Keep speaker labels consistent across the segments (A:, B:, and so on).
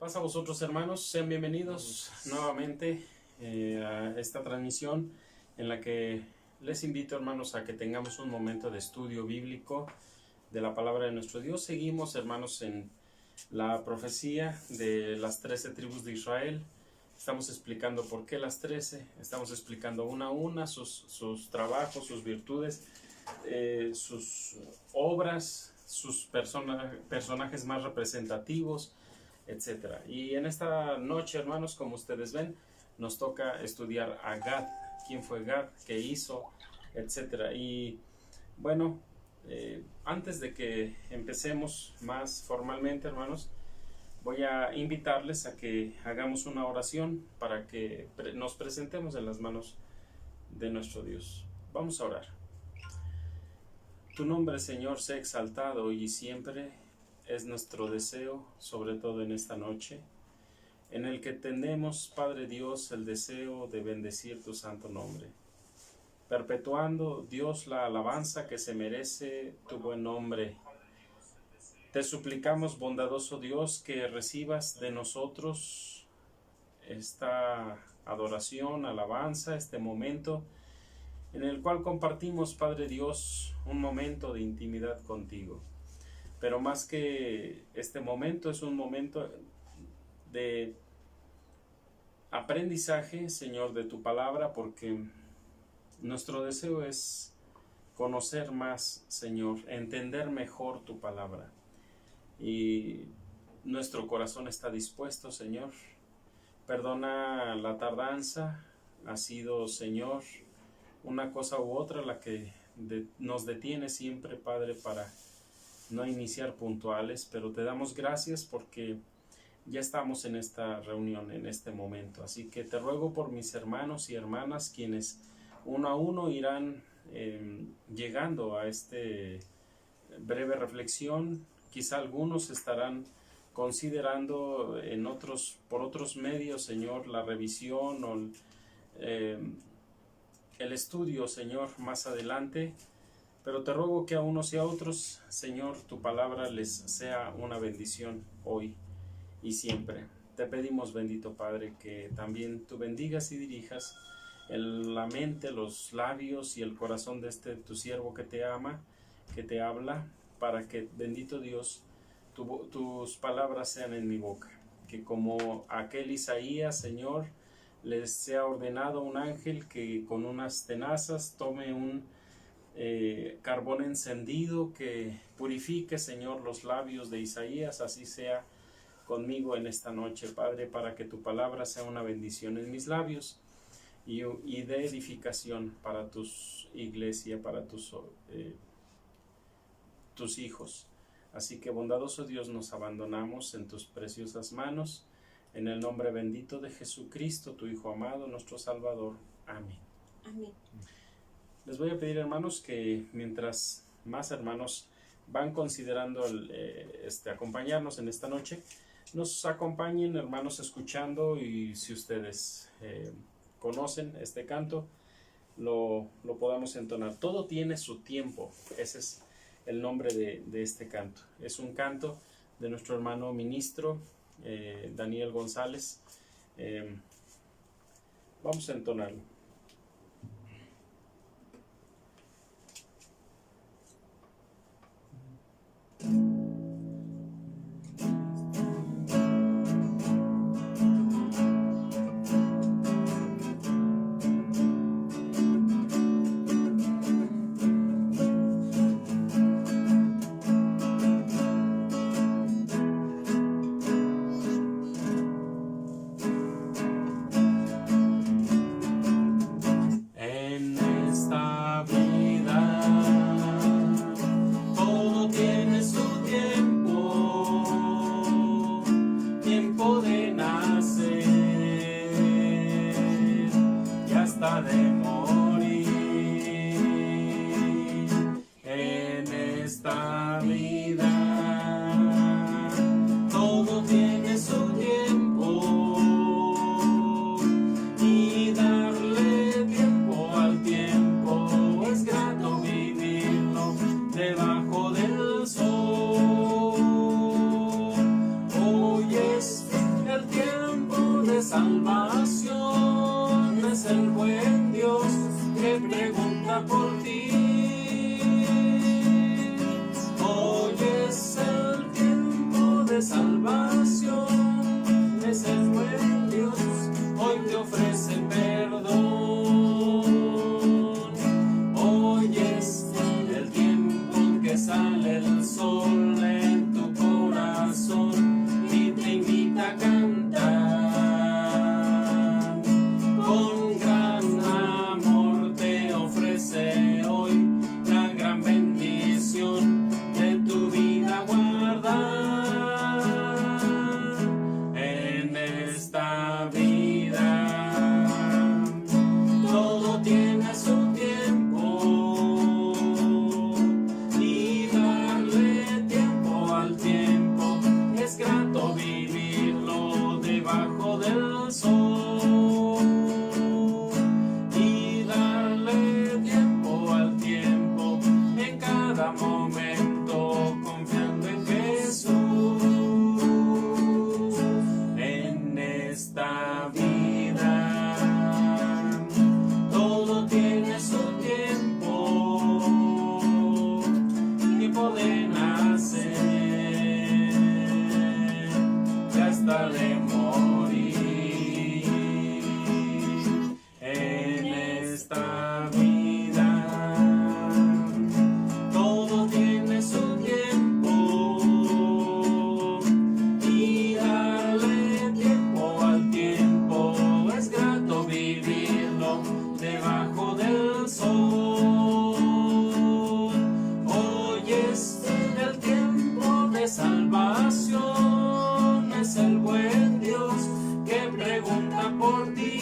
A: Paz a vosotros, hermanos, sean bienvenidos nuevamente a esta transmisión en la que les invito, hermanos, a que tengamos un momento de estudio bíblico de la palabra de nuestro Dios. Seguimos, hermanos, en la profecía de las 13 tribus de Israel. Estamos explicando por qué las 13, estamos explicando una a una sus trabajos, sus virtudes, sus obras, sus personajes más representativos, etcétera. Y en esta noche, hermanos, como ustedes ven, nos toca estudiar a Gad, quién fue Gad, qué hizo, etcétera. Y bueno, antes de que empecemos más formalmente, hermanos, voy a invitarles a que hagamos una oración para que nos presentemos en las manos de nuestro Dios. Vamos a orar. Tu nombre, Señor, sea exaltado hoy y siempre. Es nuestro deseo, sobre todo en esta noche, en el que tenemos, Padre Dios, el deseo de bendecir tu santo nombre, perpetuando, Dios, la alabanza que se merece tu buen nombre. Te suplicamos, bondadoso Dios, que recibas de nosotros esta adoración, alabanza, este momento en el cual compartimos, Padre Dios, un momento de intimidad contigo. Pero más que este momento, es un momento de aprendizaje, Señor, de tu palabra, porque nuestro deseo es conocer más, Señor, entender mejor tu palabra. Y nuestro corazón está dispuesto, Señor. Perdona la tardanza, ha sido, Señor, una cosa u otra la que nos detiene siempre, Padre, para no iniciar puntuales, pero te damos gracias porque ya estamos en esta reunión, en este momento. Así que te ruego por mis hermanos y hermanas, quienes uno a uno irán llegando a este breve reflexión. Quizá algunos estarán considerando por otros medios, Señor, la revisión o el estudio, Señor, más adelante. Pero te ruego que a unos y a otros, Señor, tu palabra les sea una bendición hoy y siempre. Te pedimos, bendito Padre, que también tú bendigas y dirijas la mente, los labios y el corazón de tu siervo que te ama, que te habla, para que, bendito Dios, tus palabras sean en mi boca. Que como aquel Isaías, Señor, les sea ordenado un ángel que con unas tenazas tome un carbón encendido que purifique, Señor, los labios de Isaías. Así sea conmigo en esta noche, Padre, para que tu palabra sea una bendición en mis labios y de edificación para tus iglesia, para tus hijos. Así que, bondadoso Dios, nos abandonamos en tus preciosas manos, en el nombre bendito de Jesucristo, tu Hijo amado, nuestro Salvador. Amén.
B: Amén.
A: Les voy a pedir, hermanos, que mientras más hermanos van considerando acompañarnos en esta noche, nos acompañen, hermanos, escuchando, y si ustedes conocen este canto, lo podamos entonar. Todo tiene su tiempo. Ese es el nombre de este canto. Es un canto de nuestro hermano ministro Daniel González. Vamos a entonarlo. salvación, es el buen Dios que pregunta por ti. Hoy es el tiempo de salvación, es el buen Dios, hoy te ofrece perdón. Hoy es el tiempo en que sale el sol en tu corazón y te invita a cantar. Con gran amor te ofrece hoy la gran bendición de tu vida guardar. En esta vida todo tiene su tiempo, y darle tiempo al tiempo es grato vivirlo debajo del sol. Y darle tiempo al tiempo en cada momento, confiando en Jesús. En esta vida todo tiene su tiempo, tiempo de nacer y hasta de morir. En esta vida todo tiene su tiempo, y darle tiempo al tiempo es grato vivirlo debajo del sol. Hoy es el tiempo de salvación, es el buen Dios que pregunta por ti.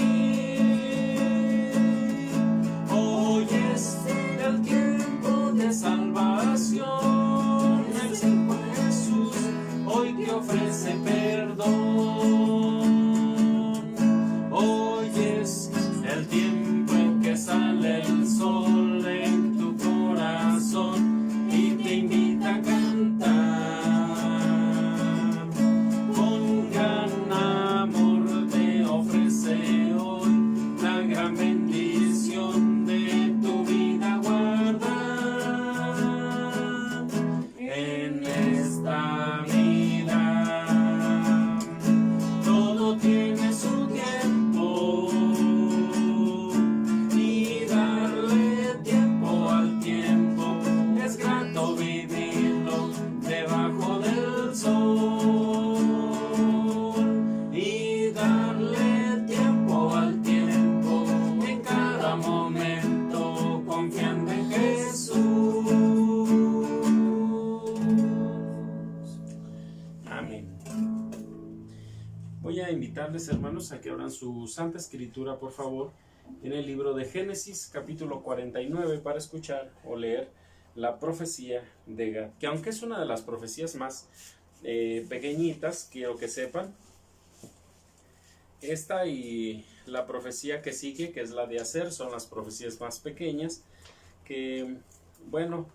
A: Hoy es el tiempo de salvación, es el buen Jesús, hoy te ofrece perdón. Hoy es el tiempo en que sale el sol en tu corazón y te invita a cantar. Con gran amor te ofrece hoy la gran bendición de tu vida guardar. En esta vida todo tiene su tiempo, y darle tiempo al tiempo es grato vivirlo debajo del sol. Y darle tiempo al tiempo en cada momento, confiando en Jesús. Amén. Voy a invitarles, hermanos, a que abran su Santa Escritura, por favor, en el libro de Génesis, capítulo 49, para escuchar o leer la profecía de Gad, que aunque es una de las profecías más pequeñitas, quiero que sepan, esta y la profecía que sigue, que es la de Aser, son las profecías más pequeñas, que, bueno,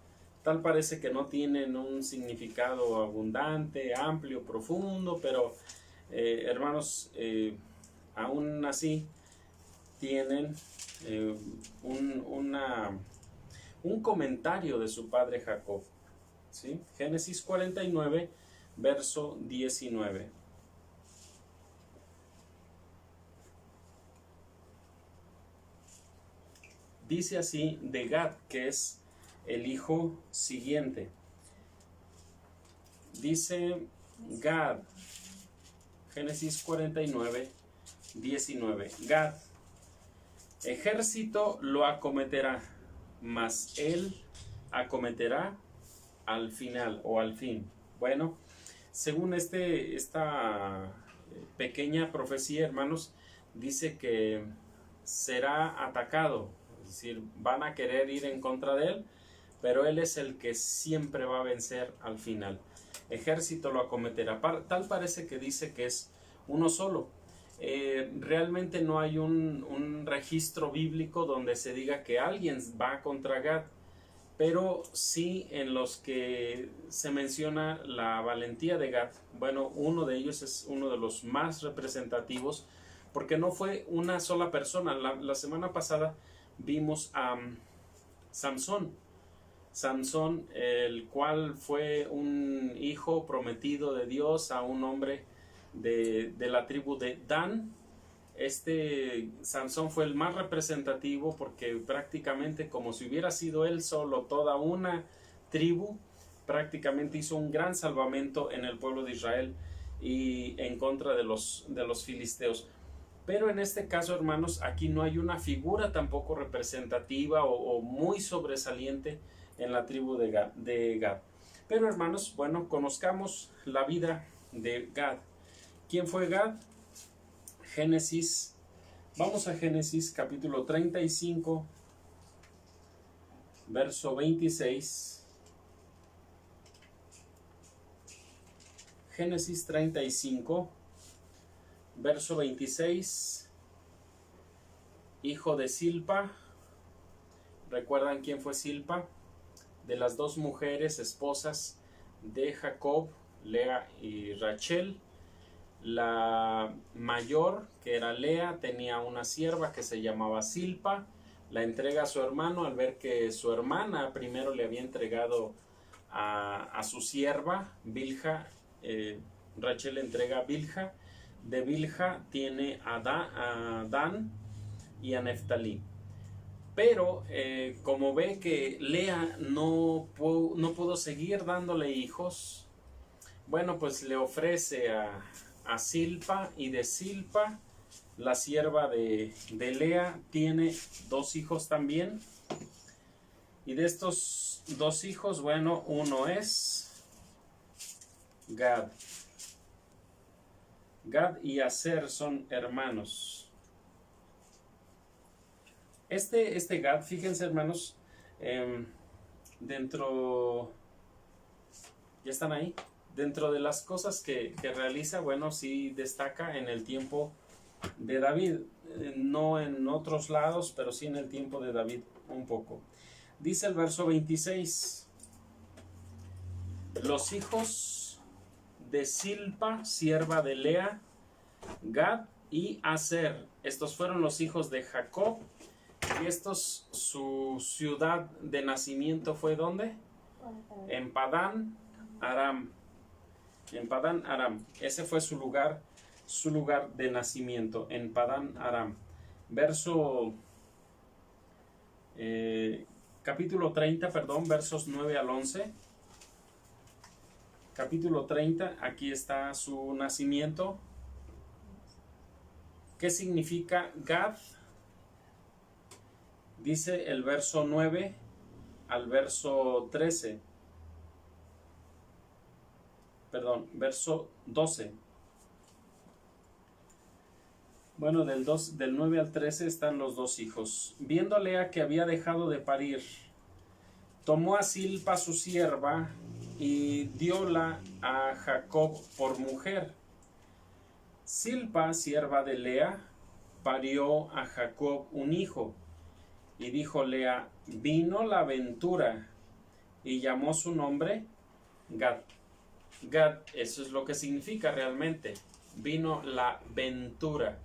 A: tal parece que no tienen un significado abundante, amplio, profundo, pero hermanos, aún así tienen un comentario de su padre Jacob, ¿sí? Génesis 49, verso 19. Dice así de Gad, que es el hijo siguiente. Dice Gad, Génesis 49, 19. Gad, ejército lo acometerá, mas él acometerá al final o al fin. Bueno, según esta pequeña profecía, hermanos, dice que será atacado, es decir, van a querer ir en contra de él, pero él es el que siempre va a vencer al final. Ejército lo acometerá. Tal parece que dice que es uno solo. Realmente no hay un registro bíblico donde se diga que alguien va contra Gad, pero sí en los que se menciona la valentía de Gad. Bueno, uno de ellos es uno de los más representativos, porque no fue una sola persona. La semana pasada vimos a Samson, el cual fue un hijo prometido de Dios a un hombre de la tribu de Dan. Sansón fue el más representativo porque prácticamente como si hubiera sido él solo toda una tribu, prácticamente hizo un gran salvamento en el pueblo de Israel y en contra de los filisteos. Pero en este caso, hermanos, aquí no hay una figura tampoco representativa o muy sobresaliente en la tribu de Gad. Pero, hermanos, bueno, conozcamos la vida de Gad. ¿Quién fue Gad? Vamos a Génesis capítulo 35, verso 26. Génesis 35, verso 26. Hijo de Silpa. ¿Recuerdan quién fue Silpa? De las dos mujeres esposas de Jacob, Lea y Rachel. La mayor, que era Lea, tenía una sierva que se llamaba Silpa. La entrega a su hermano al ver que su hermana primero le había entregado a su sierva, Bilha. Rachel entrega a Bilha. De Bilha tiene a Dan y a Neftalí. Pero como ve que Lea no pudo seguir dándole hijos, bueno, pues le ofrece a Silpa, y de Silpa, la sierva de Lea, tiene dos hijos también. Y de estos dos hijos, bueno, uno es Gad. Gad y Aser son hermanos. Este Gad, fíjense, hermanos, ya están ahí. Dentro de las cosas que realiza, bueno, sí destaca en el tiempo de David, no en otros lados, pero sí en el tiempo de David un poco. Dice el verso 26, los hijos de Silpa, sierva de Lea, Gad y Aser. Estos fueron los hijos de Jacob, y su ciudad de nacimiento fue ¿dónde? En Padán Aram. En Padán Aram. Ese fue su lugar de nacimiento, en Padán Aram. Capítulo 30, versos 9 al 11. Capítulo 30, aquí está su nacimiento. ¿Qué significa Gad? Dice el verso 9 al verso 13. Verso 12. Bueno, del 9 al 13 están los dos hijos. Viendo Lea que había dejado de parir, tomó a Silpa su sierva y dióla a Jacob por mujer. Silpa, sierva de Lea, parió a Jacob un hijo. Y dijo Lea, vino la ventura, y llamó su nombre Gad. Gad, eso es lo que significa realmente. Vino la ventura,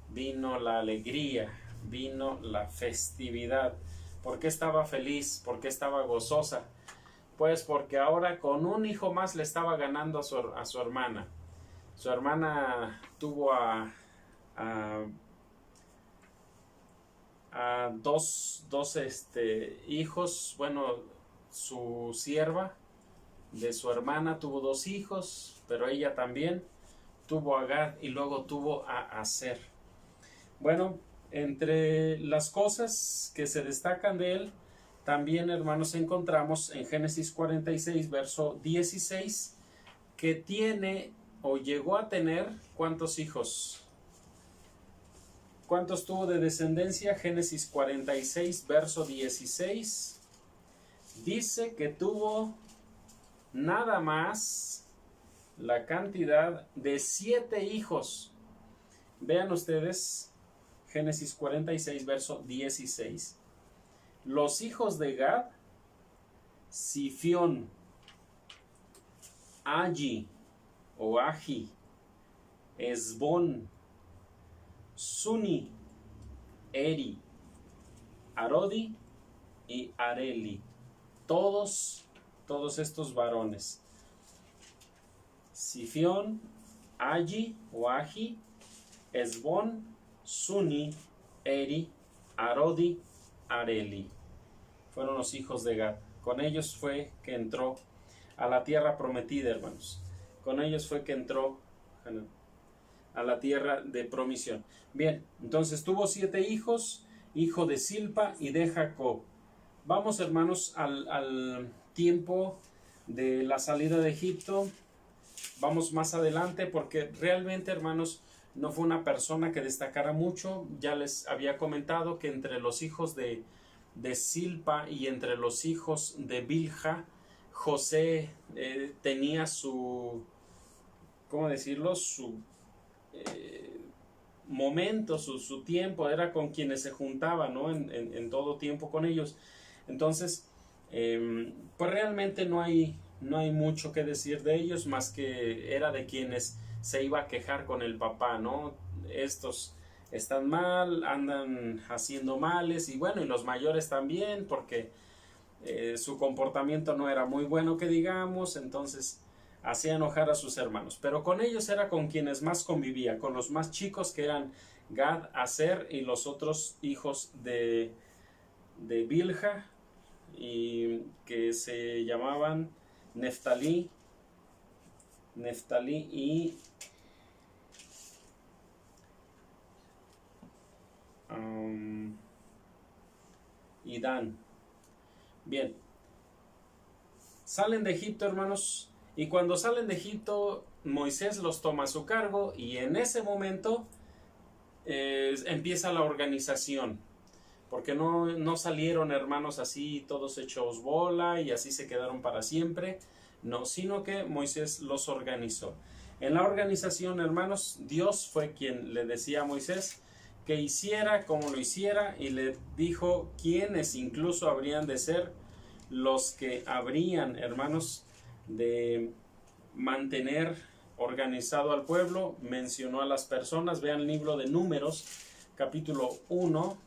A: vino la alegría, vino la festividad. ¿Por qué estaba feliz? ¿Por qué estaba gozosa? Pues porque ahora con un hijo más le estaba ganando a su hermana. Su hermana tuvo a dos hijos. Bueno, su sierva de su hermana tuvo dos hijos, pero ella también tuvo a Gad y luego tuvo a Aser. Bueno, entre las cosas que se destacan de él, también, hermanos, encontramos en Génesis 46, verso 16, que tiene o llegó a tener, ¿cuántos hijos? ¿Cuántos tuvo de descendencia? Génesis 46, verso 16, dice que tuvo nada más la cantidad de 7 hijos. Vean ustedes Génesis 46, verso 16. Los hijos de Gad, Sifión, Agi o Agi, Esbón, Suni, Eri, Arodi y Areli. Todos estos varones. Sifión, Agi o Agi, Esbón, Suni, Eri, Arodi, Areli. Fueron los hijos de Gad. Con ellos fue que entró a la tierra prometida, hermanos. Con ellos fue que entró a la tierra de promisión. Bien, entonces tuvo 7 hijos, hijo de Silpa y de Jacob. Vamos, hermanos, al tiempo de la salida de Egipto. Vamos más adelante porque realmente, hermanos, no fue una persona que destacara mucho. Ya les había comentado que entre los hijos de Silpa y entre los hijos de Bilha, José tenía su, ¿cómo decirlo? Su momento, su tiempo, era con quienes se juntaba, ¿no? En todo tiempo con ellos. Entonces, pues realmente no hay mucho que decir de ellos, más que era de quienes se iba a quejar con el papá, ¿no? Estos están mal, andan haciendo males, y bueno, y los mayores también, porque su comportamiento no era muy bueno, que digamos. Entonces hacía enojar a sus hermanos, pero con ellos era con quienes más convivía, con los más chicos, que eran Gad, Aser y los otros hijos de Bilha, y que se llamaban Neftalí y Dan. Bien, salen de Egipto, hermanos, y cuando salen de Egipto, Moisés los toma a su cargo, y en ese momento empieza la organización, porque no salieron, hermanos, así todos hechos bola y así se quedaron para siempre, no, sino que Moisés los organizó. En la organización, hermanos, Dios fue quien le decía a Moisés que hiciera como lo hiciera, y le dijo quiénes incluso habrían de ser los que habrían, hermanos, de mantener organizado al pueblo. Mencionó a las personas. Vean el libro de Números, capítulo 1.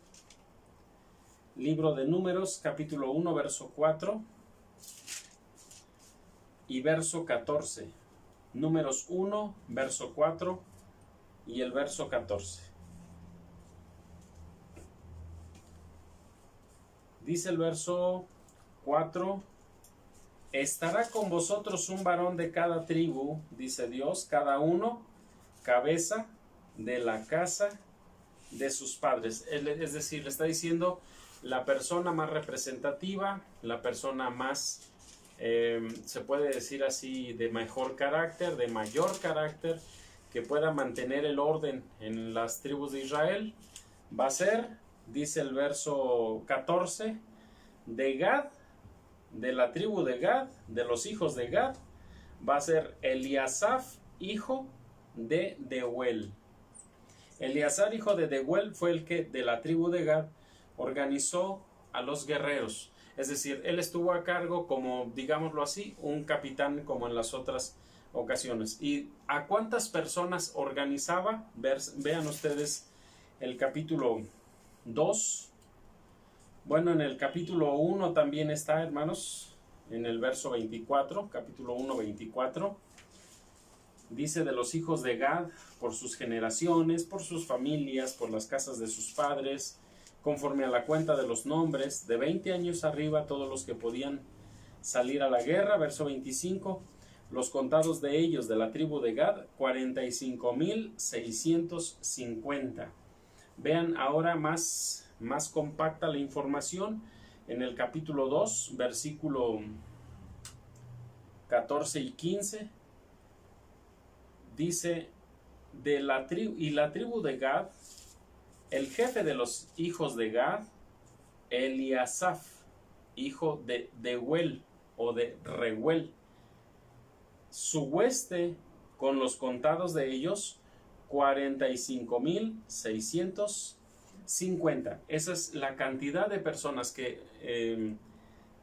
A: Libro de Números, capítulo 1, verso 4 y verso 14. Números 1, verso 4 y el verso 14. Dice el verso 4: estará con vosotros un varón de cada tribu, dice Dios, cada uno cabeza de la casa de sus padres. Es decir, le está diciendo la persona más representativa, la persona más, se puede decir así, de mejor carácter, de mayor carácter, que pueda mantener el orden en las tribus de Israel, va a ser, dice el verso 14, de Gad, de la tribu de Gad, de los hijos de Gad, va a ser Eliasaf, hijo de Deuel. Eleazar, hijo de Deuel, fue el que de la tribu de Gad organizó a los guerreros. Es decir, él estuvo a cargo como, digámoslo así, un capitán como en las otras ocasiones. ¿Y a cuántas personas organizaba? Vean ustedes el capítulo 2. Bueno, en el capítulo 1 también está, hermanos, en el verso 24, capítulo 1, 24. Dice: de los hijos de Gad, por sus generaciones, por sus familias, por las casas de sus padres, conforme a la cuenta de los nombres, de 20 años arriba, todos los que podían salir a la guerra. Verso 25, los contados de ellos, de la tribu de Gad, 45,650. Vean ahora más compacta la información en el capítulo 2, versículo 14 y 15. Dice: de la tribu de Gad, el jefe de los hijos de Gad, Eliasaf, hijo de Deuel o de Reuel. Su hueste, con los contados de ellos, 45,650. Esa es la cantidad de personas que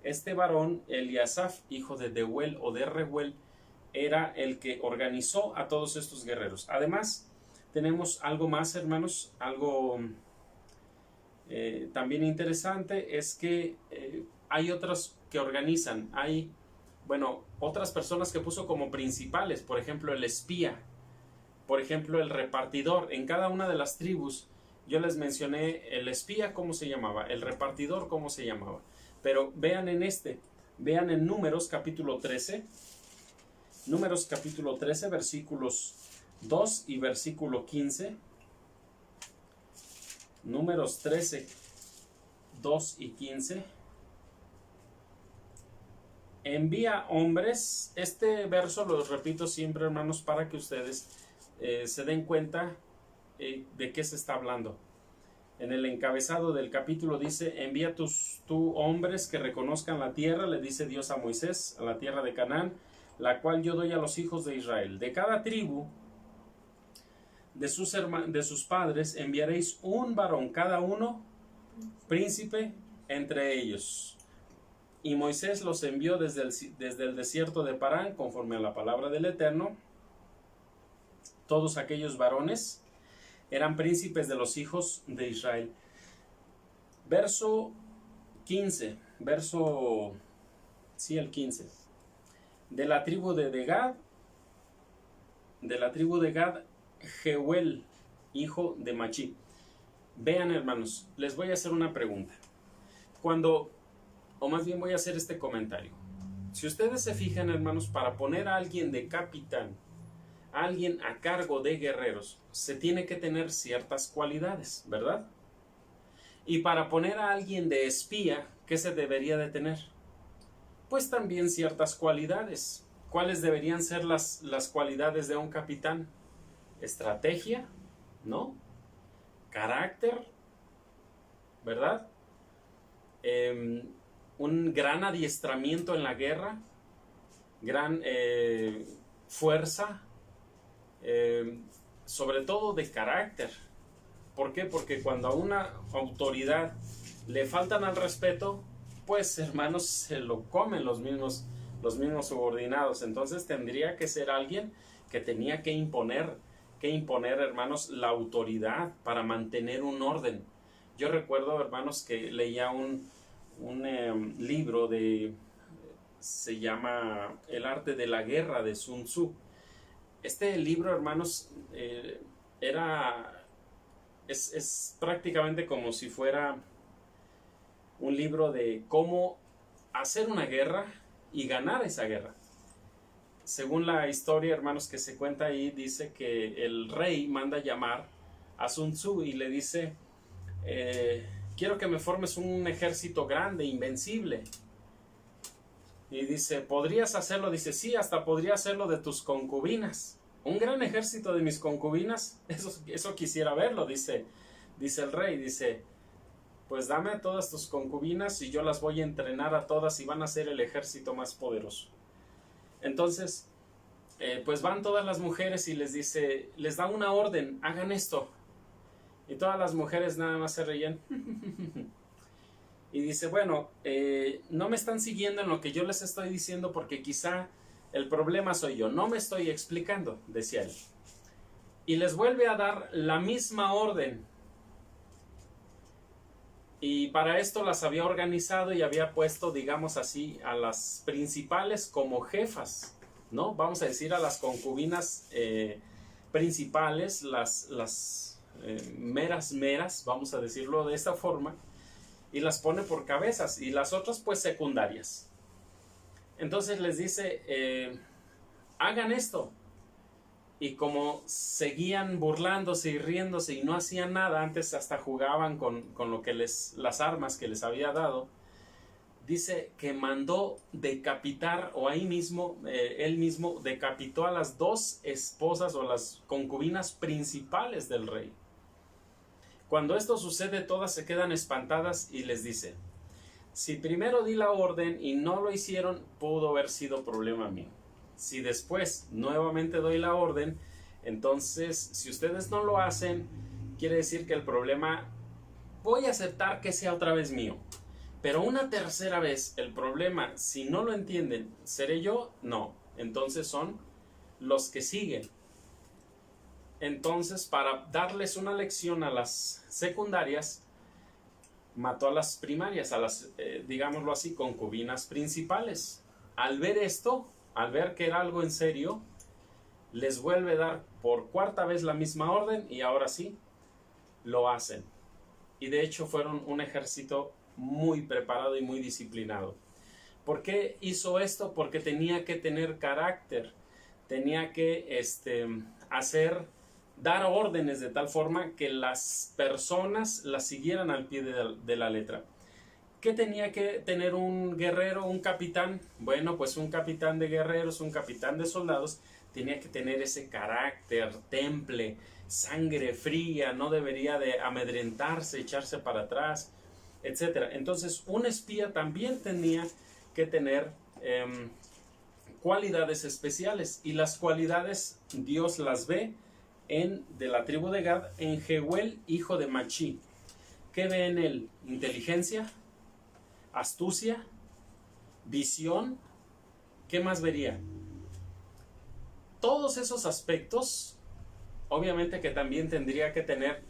A: este varón, Eliasaf, hijo de Deuel o de Reuel, era el que organizó a todos estos guerreros. Además, tenemos algo más, hermanos, algo también interesante es que hay otras que organizan, hay, bueno, otras personas que puso como principales, por ejemplo, el espía, por ejemplo, el repartidor. En cada una de las tribus yo les mencioné el espía, cómo se llamaba, el repartidor, cómo se llamaba. Pero vean vean en Números capítulo 13, Números capítulo 13, versículos 2 y versículo 15. Números 13, 2 y 15. Envía hombres. Este verso lo repito siempre, hermanos, para que ustedes se den cuenta de qué se está hablando. En el encabezado del capítulo dice: envía tú hombres que reconozcan la tierra, le dice Dios a Moisés, a la tierra de Canaán, la cual yo doy a los hijos de Israel. De cada tribu de sus padres enviaréis un varón, cada uno príncipe entre ellos. Y Moisés los envió desde el desierto de Parán, conforme a la palabra del Eterno. Todos aquellos varones eran príncipes de los hijos de Israel. Verso 15, el 15. De la tribu de Gad, Jeuel, hijo de Machí. Vean, hermanos, les voy a hacer una pregunta. O más bien voy a hacer este comentario. Si ustedes se fijan, hermanos, para poner a alguien de capitán, a alguien a cargo de guerreros, se tiene que tener ciertas cualidades, ¿verdad? Y para poner a alguien de espía, ¿qué se debería de tener? Pues también ciertas cualidades. ¿Cuáles deberían ser las cualidades de un capitán? Estrategia, ¿no? Carácter, ¿verdad? Un gran adiestramiento en la guerra, gran fuerza, sobre todo de carácter. ¿Por qué? Porque cuando a una autoridad le faltan al respeto, pues, hermanos, se lo comen los mismos subordinados. Entonces tendría que ser alguien que tenía que imponer, hermanos, la autoridad para mantener un orden. Yo recuerdo, hermanos, que leía un libro se llama El arte de la guerra, de Sun Tzu. Este libro, hermanos, es prácticamente como si fuera un libro de cómo hacer una guerra y ganar esa guerra. Según la historia, hermanos, que se cuenta ahí, dice que el rey manda llamar a Sun Tzu y le dice: quiero que me formes un ejército grande, invencible. Y dice: ¿podrías hacerlo? Dice: sí, hasta podría hacerlo de tus concubinas. Un gran ejército de mis concubinas, eso quisiera verlo, dice el rey. Dice: pues dame a todas tus concubinas y yo las voy a entrenar a todas y van a ser el ejército más poderoso. Entonces, pues van todas las mujeres y les da una orden: hagan esto. Y todas las mujeres nada más se reían. Y dice: bueno, no me están siguiendo en lo que yo les estoy diciendo, porque quizá el problema soy yo. No me estoy explicando, decía él. Y les vuelve a dar la misma orden. Y para esto las había organizado y había puesto, digamos así, a las principales como jefas, ¿no? Vamos a decir a las concubinas principales, las meras, vamos a decirlo de esta forma, y las pone por cabezas, y las otras pues secundarias. Entonces les dice: hagan esto. Y como seguían burlándose y riéndose y no hacían nada, antes hasta jugaban con lo que las armas que les había dado, dice que mandó decapitar, o ahí mismo, él mismo decapitó a las dos esposas o las concubinas principales del rey. Cuando esto sucede, todas se quedan espantadas y les dice: si primero di la orden y no lo hicieron, pudo haber sido problema mío. Si después nuevamente doy la orden, entonces si ustedes no lo hacen, quiere decir que el problema voy a aceptar que sea otra vez mío. Pero una tercera vez el problema, si no lo entienden, ¿seré yo? No. Entonces son los que siguen. entonces, para darles una lección a las secundarias, mató a las primarias, a las, digámoslo así, concubinas principales. Al ver esto, al ver que era algo en serio, les vuelve a dar por cuarta vez la misma orden y ahora sí, lo hacen. Y de hecho fueron un ejército muy preparado y muy disciplinado. ¿Por qué hizo esto? Porque tenía que tener carácter, tenía que dar órdenes de tal forma que las personas las siguieran al pie de la letra. ¿Qué tenía que tener un guerrero, un capitán? Bueno, pues un capitán de guerreros, un capitán de soldados, tenía que tener ese carácter, temple, sangre fría, no debería de amedrentarse, echarse para atrás, etc. Entonces, un espía también tenía que tener cualidades especiales, y las cualidades Dios las ve de la tribu de Gad, en Jehuel, hijo de Machi. ¿Qué ve en él? Inteligencia, astucia, visión. ¿Qué más vería? Todos esos aspectos, obviamente que también tendría que tener,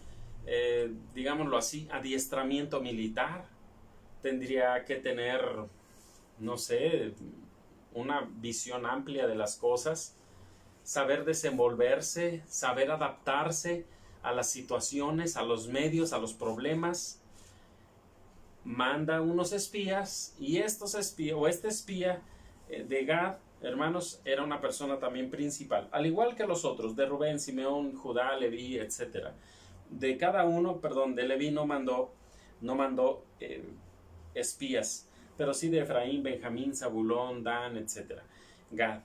A: digámoslo así, adiestramiento militar, tendría que tener, no sé, una visión amplia de las cosas, saber desenvolverse, saber adaptarse a las situaciones, a los medios, a los problemas. Manda unos espías, y este espía de Gad, hermanos, era una persona también principal, al igual que los otros, de Rubén, Simeón, Judá, Leví, etc. De cada uno, perdón, de Leví no mandó espías, pero sí de Efraín, Benjamín, Zabulón, Dan, etc. Gad.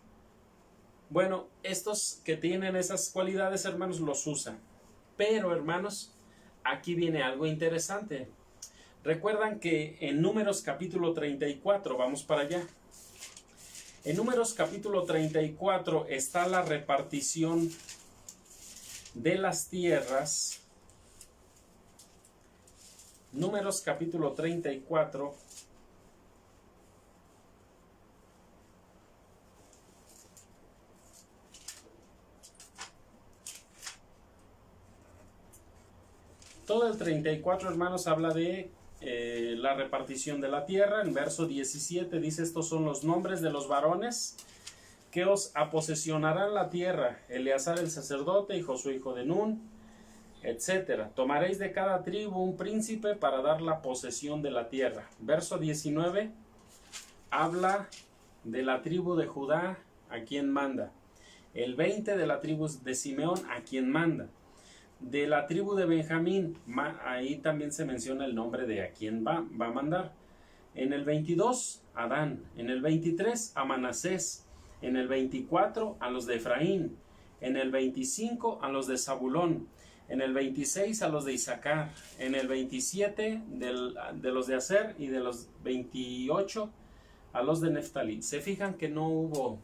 A: Bueno, estos que tienen esas cualidades, hermanos, los usan. Pero, hermanos, aquí viene algo interesante. Recuerdan que en Números capítulo 34, vamos para allá. En Números capítulo 34 está la repartición de las tierras. Números capítulo 34. Todo el 34, hermanos, habla de la repartición de la tierra. En verso 17 dice: estos son los nombres de los varones que os aposesionarán la tierra: Eleazar el sacerdote y Josué hijo de Nun, etc. Tomaréis de cada tribu un príncipe para dar la posesión de la tierra. Verso 19 habla de la tribu de Judá, a quien manda. El 20 de la tribu de Simeón, a quien manda. De la tribu de Benjamín, ahí también se menciona el nombre de a quién va a mandar. En el 22, a Dan. En el 23, a Manasés. En el 24, a los de Efraín. En el 25, a los de Zabulón. En el 26, a los de Isaacar. En el 27, de los de Aser. Y de los 28, a los de Neftalí. Se fijan que no hubo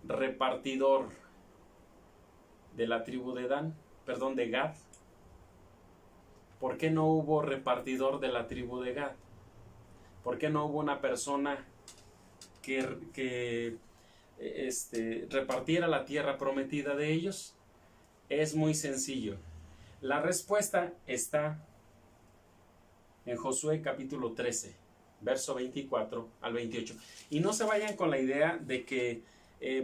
A: repartidor de la tribu de Gad. ¿Por qué no hubo repartidor de la tribu de Gad? ¿Por qué no hubo una persona que repartiera la tierra prometida de ellos? Es muy sencillo. La respuesta está en Josué capítulo 13, verso 24 al 28. Y no se vayan con la idea de que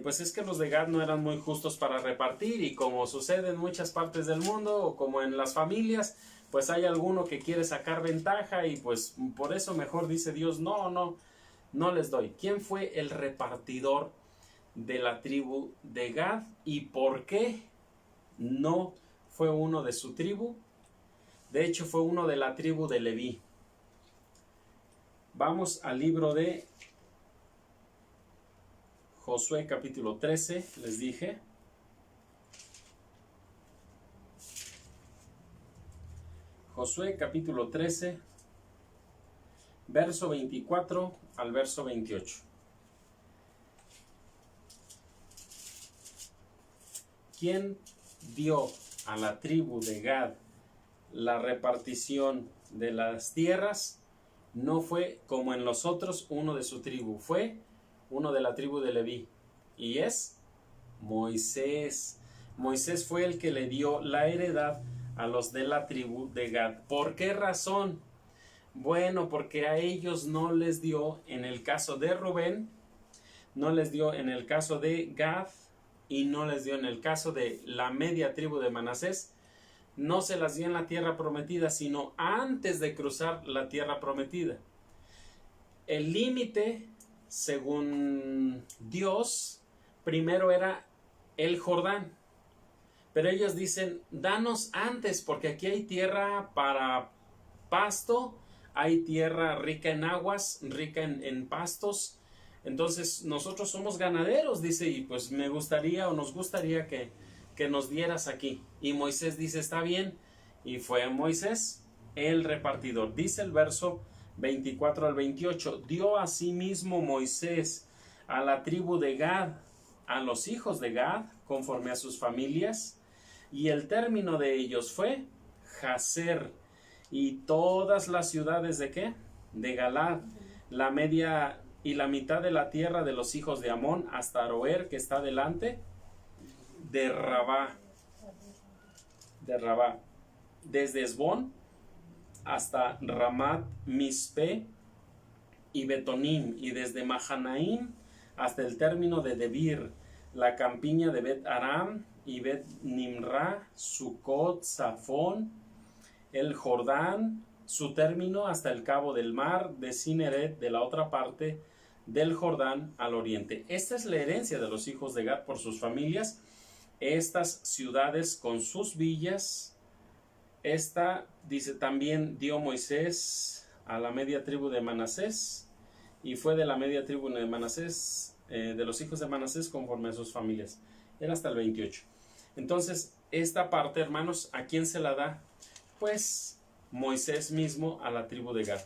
A: pues es que los de Gad no eran muy justos para repartir, y como sucede en muchas partes del mundo, o como en las familias, pues hay alguno que quiere sacar ventaja, y pues por eso mejor dice Dios: no les doy. ¿Quién fue el repartidor de la tribu de Gad y por qué no fue uno de su tribu? De hecho, fue uno de la tribu de Leví. Vamos al libro de Josué capítulo 13, les dije. Josué capítulo 13, verso 24 al verso 28. ¿Quién dio a la tribu de Gad la repartición de las tierras? No fue como en los otros uno de su tribu, fue uno de la tribu de Leví, y es Moisés. Moisés fue el que le dio la heredad a los de la tribu de Gad. ¿Por qué razón? Bueno, porque a ellos no les dio en el caso de Rubén, no les dio en el caso de Gad y no les dio en el caso de la media tribu de Manasés. No se las dio en la tierra prometida, sino antes de cruzar la tierra prometida. El límite, según Dios, primero era el Jordán. Pero ellos dicen, danos antes, porque aquí hay tierra para pasto, hay tierra rica en aguas, rica en pastos. Entonces nosotros somos ganaderos, dice, y pues me gustaría o nos gustaría que nos dieras aquí. Y Moisés dice, está bien. Y fue Moisés el repartidor. Dice el verso 24 al 28, dio asimismo Moisés a la tribu de Gad, a los hijos de Gad, conforme a sus familias, y el término de ellos fue Jazer, y todas las ciudades de ¿qué? De Galad, la media y la mitad de la tierra de los hijos de Amón, hasta Aroer, que está delante de Rabá, desde Esbón hasta Ramat Mispe y Betonim, y desde Mahanaim hasta el término de Debir, la campiña de Bet Aram y Bet Nimra, Sucot, Safón, el Jordán, su término hasta el cabo del mar de Cineret, de la otra parte del Jordán al oriente. Esta es la herencia de los hijos de Gad por sus familias, estas ciudades con sus villas. Esta, dice, también dio Moisés a la media tribu de Manasés, y fue de la media tribu de Manasés, de los hijos de Manasés, conforme a sus familias. Era hasta el 28. Entonces, esta parte, hermanos, ¿a quién se la da? Pues Moisés mismo a la tribu de Gad.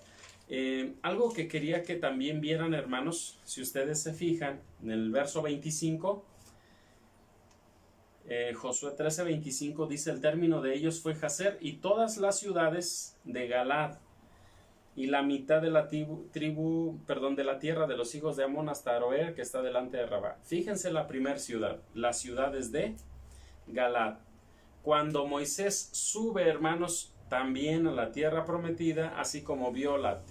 A: Algo que quería que también vieran, hermanos, si ustedes se fijan, en el verso 25, Josué 13:25 dice, el término de ellos fue Jazer y todas las ciudades de Galad y la mitad de la de la tierra de los hijos de Amón hasta Aroer, que está delante de Rabá. Fíjense la primera ciudad, las ciudades de Galad. Cuando Moisés sube, hermanos, también a la tierra prometida, así como vio la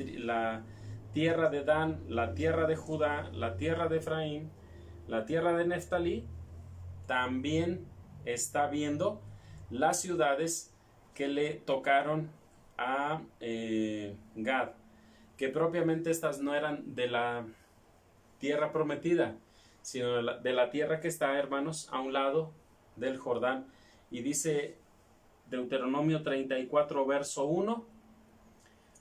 A: tierra de Dan, la tierra de Judá, la tierra de Efraín, la tierra de Neftalí, también está viendo las ciudades que le tocaron a Gad, que propiamente estas no eran de la tierra prometida, sino de la tierra que está, hermanos, a un lado del Jordán. Y dice Deuteronomio 34, verso 1,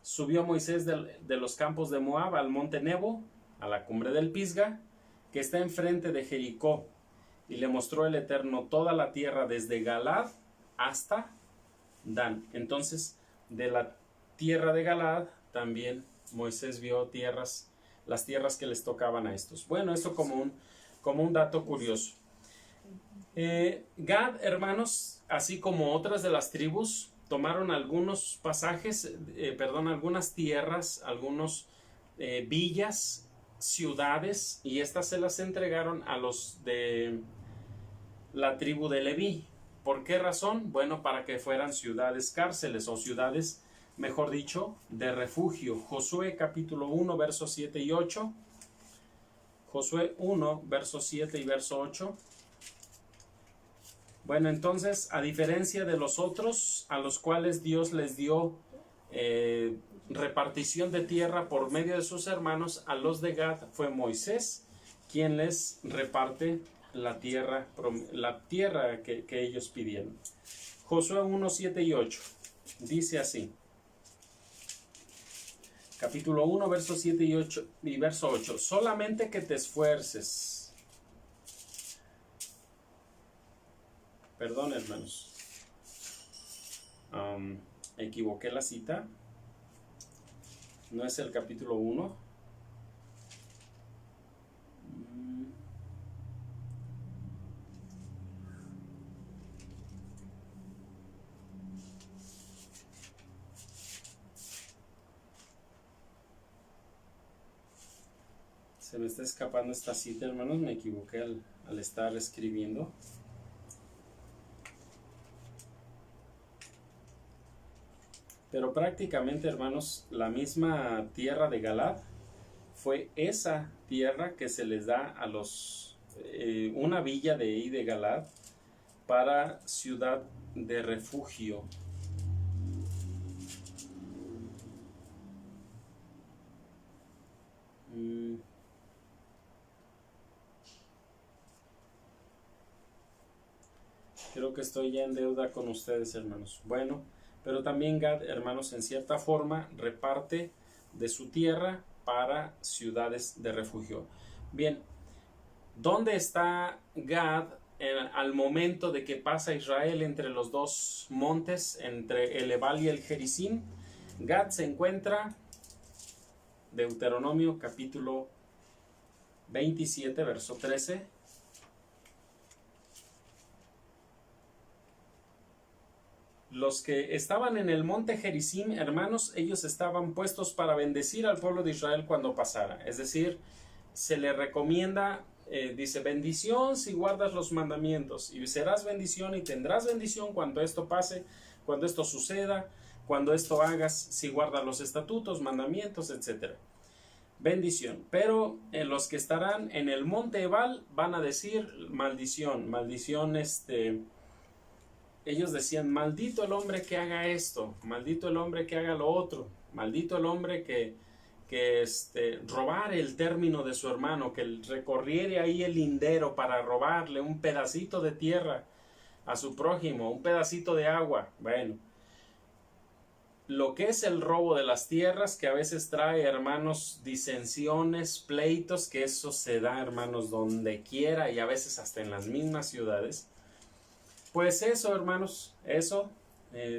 A: subió Moisés de los campos de Moab al monte Nebo, a la cumbre del Pisga, que está enfrente de Jericó, y le mostró el Eterno toda la tierra desde Galad hasta Dan. Entonces, de la tierra de Galad también Moisés vio las tierras que les tocaban a estos. Bueno, esto como un dato curioso. Gad, hermanos, así como otras de las tribus, tomaron algunos pasajes, algunas tierras, algunos villas, ciudades, y estas se las entregaron a los de la tribu de Leví. ¿Por qué razón? Bueno, para que fueran ciudades cárceles, o ciudades, mejor dicho, de refugio. Josué capítulo 1, versos 7 y 8. Josué 1, versos 7 y verso 8. Bueno, entonces, a diferencia de los otros, a los cuales Dios les dio repartición de tierra por medio de sus hermanos, a los de Gad fue Moisés quien les reparte la tierra que ellos pidieron. Josué 1, 7 y 8 dice así, capítulo 1, versos 7 y 8 y verso 8, solamente que te esfuerces. Perdón, hermanos, equivoqué la cita, no es el capítulo 1. Se me está escapando esta cita, hermanos, me equivoqué al estar escribiendo. Pero prácticamente, hermanos, la misma tierra de Galaad fue esa tierra que se les da a los, una villa de ahí de Galaad para ciudad de refugio. Creo que estoy ya en deuda con ustedes, hermanos. Bueno, pero también Gad, hermanos, en cierta forma reparte de su tierra para ciudades de refugio. Bien, ¿dónde está Gad al momento de que pasa Israel entre los dos montes, entre el Ebal y el Gerizim? Gad se encuentra, Deuteronomio capítulo 27, verso 13. Los que estaban en el monte Gerizim, hermanos, ellos estaban puestos para bendecir al pueblo de Israel cuando pasara. Es decir, se le recomienda, dice, bendición si guardas los mandamientos, y serás bendición y tendrás bendición cuando esto pase, cuando esto suceda, cuando esto hagas, si guardas los estatutos, mandamientos, etc. Bendición. Pero los que estarán en el monte Ebal van a decir maldición, maldición, ellos decían, maldito el hombre que haga esto, maldito el hombre que haga lo otro, maldito el hombre que robare el término de su hermano, que recorriere ahí el lindero para robarle un pedacito de tierra a su prójimo, un pedacito de agua. Bueno, lo que es el robo de las tierras, que a veces trae, hermanos, disensiones, pleitos, que eso se da, hermanos, donde quiera y a veces hasta en las mismas ciudades. Pues eso, hermanos, eso,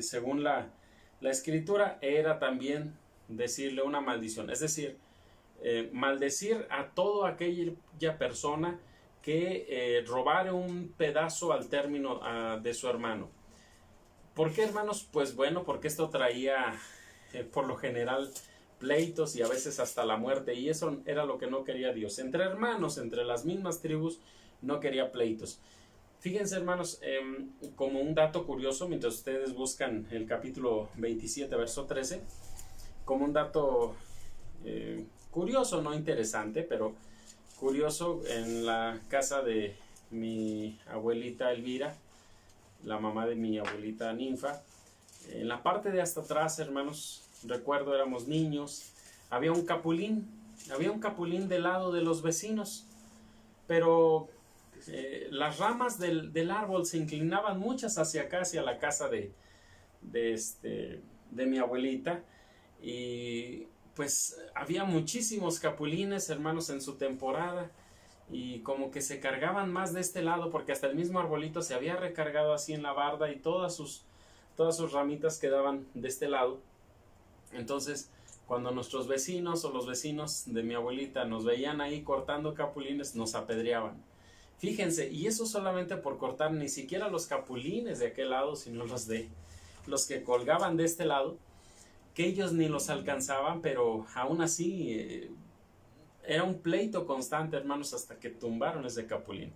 A: según la escritura, era también decirle una maldición. Es decir, maldecir a toda aquella persona que robare un pedazo al término de su hermano. ¿Por qué, hermanos? Pues bueno, porque esto traía por lo general pleitos y a veces hasta la muerte, y eso era lo que no quería Dios. Entre hermanos, entre las mismas tribus, no quería pleitos. Fíjense, hermanos, como un dato curioso, mientras ustedes buscan el capítulo 27, verso 13, como un dato curioso, no interesante, pero curioso, en la casa de mi abuelita Elvira, la mamá de mi abuelita Ninfa, en la parte de hasta atrás, hermanos, recuerdo éramos niños, había un capulín del lado de los vecinos, pero las ramas del árbol se inclinaban muchas hacia acá, hacia la casa de mi abuelita, y pues había muchísimos capulines, hermanos, en su temporada, y como que se cargaban más de este lado, porque hasta el mismo arbolito se había recargado así en la barda y todas sus ramitas quedaban de este lado. Entonces, cuando nuestros vecinos o los vecinos de mi abuelita nos veían ahí cortando capulines, nos apedreaban. Fíjense, y eso solamente por cortar ni siquiera los capulines de aquel lado, sino los que colgaban de este lado, que ellos ni los alcanzaban, pero aún así era un pleito constante, hermanos, hasta que tumbaron ese capulín.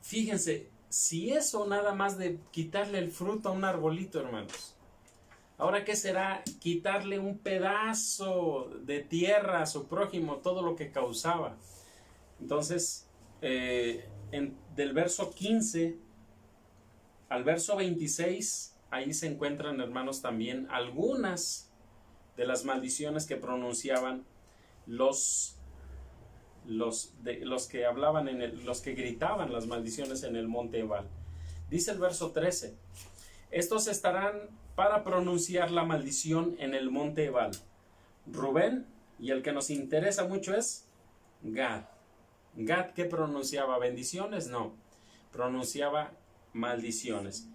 A: Fíjense, si eso nada más de quitarle el fruto a un arbolito, hermanos, ahora ¿qué será quitarle un pedazo de tierra a su prójimo, todo lo que causaba? Entonces, del verso 15 al verso 26, ahí se encuentran, hermanos, también algunas de las maldiciones que pronunciaban los que hablaban los que gritaban las maldiciones en el monte Ebal. Dice el verso 13: estos estarán para pronunciar la maldición en el monte Ebal: Rubén, y el que nos interesa mucho es Gad. Gad, ¿qué pronunciaba? ¿Bendiciones? No, pronunciaba maldiciones.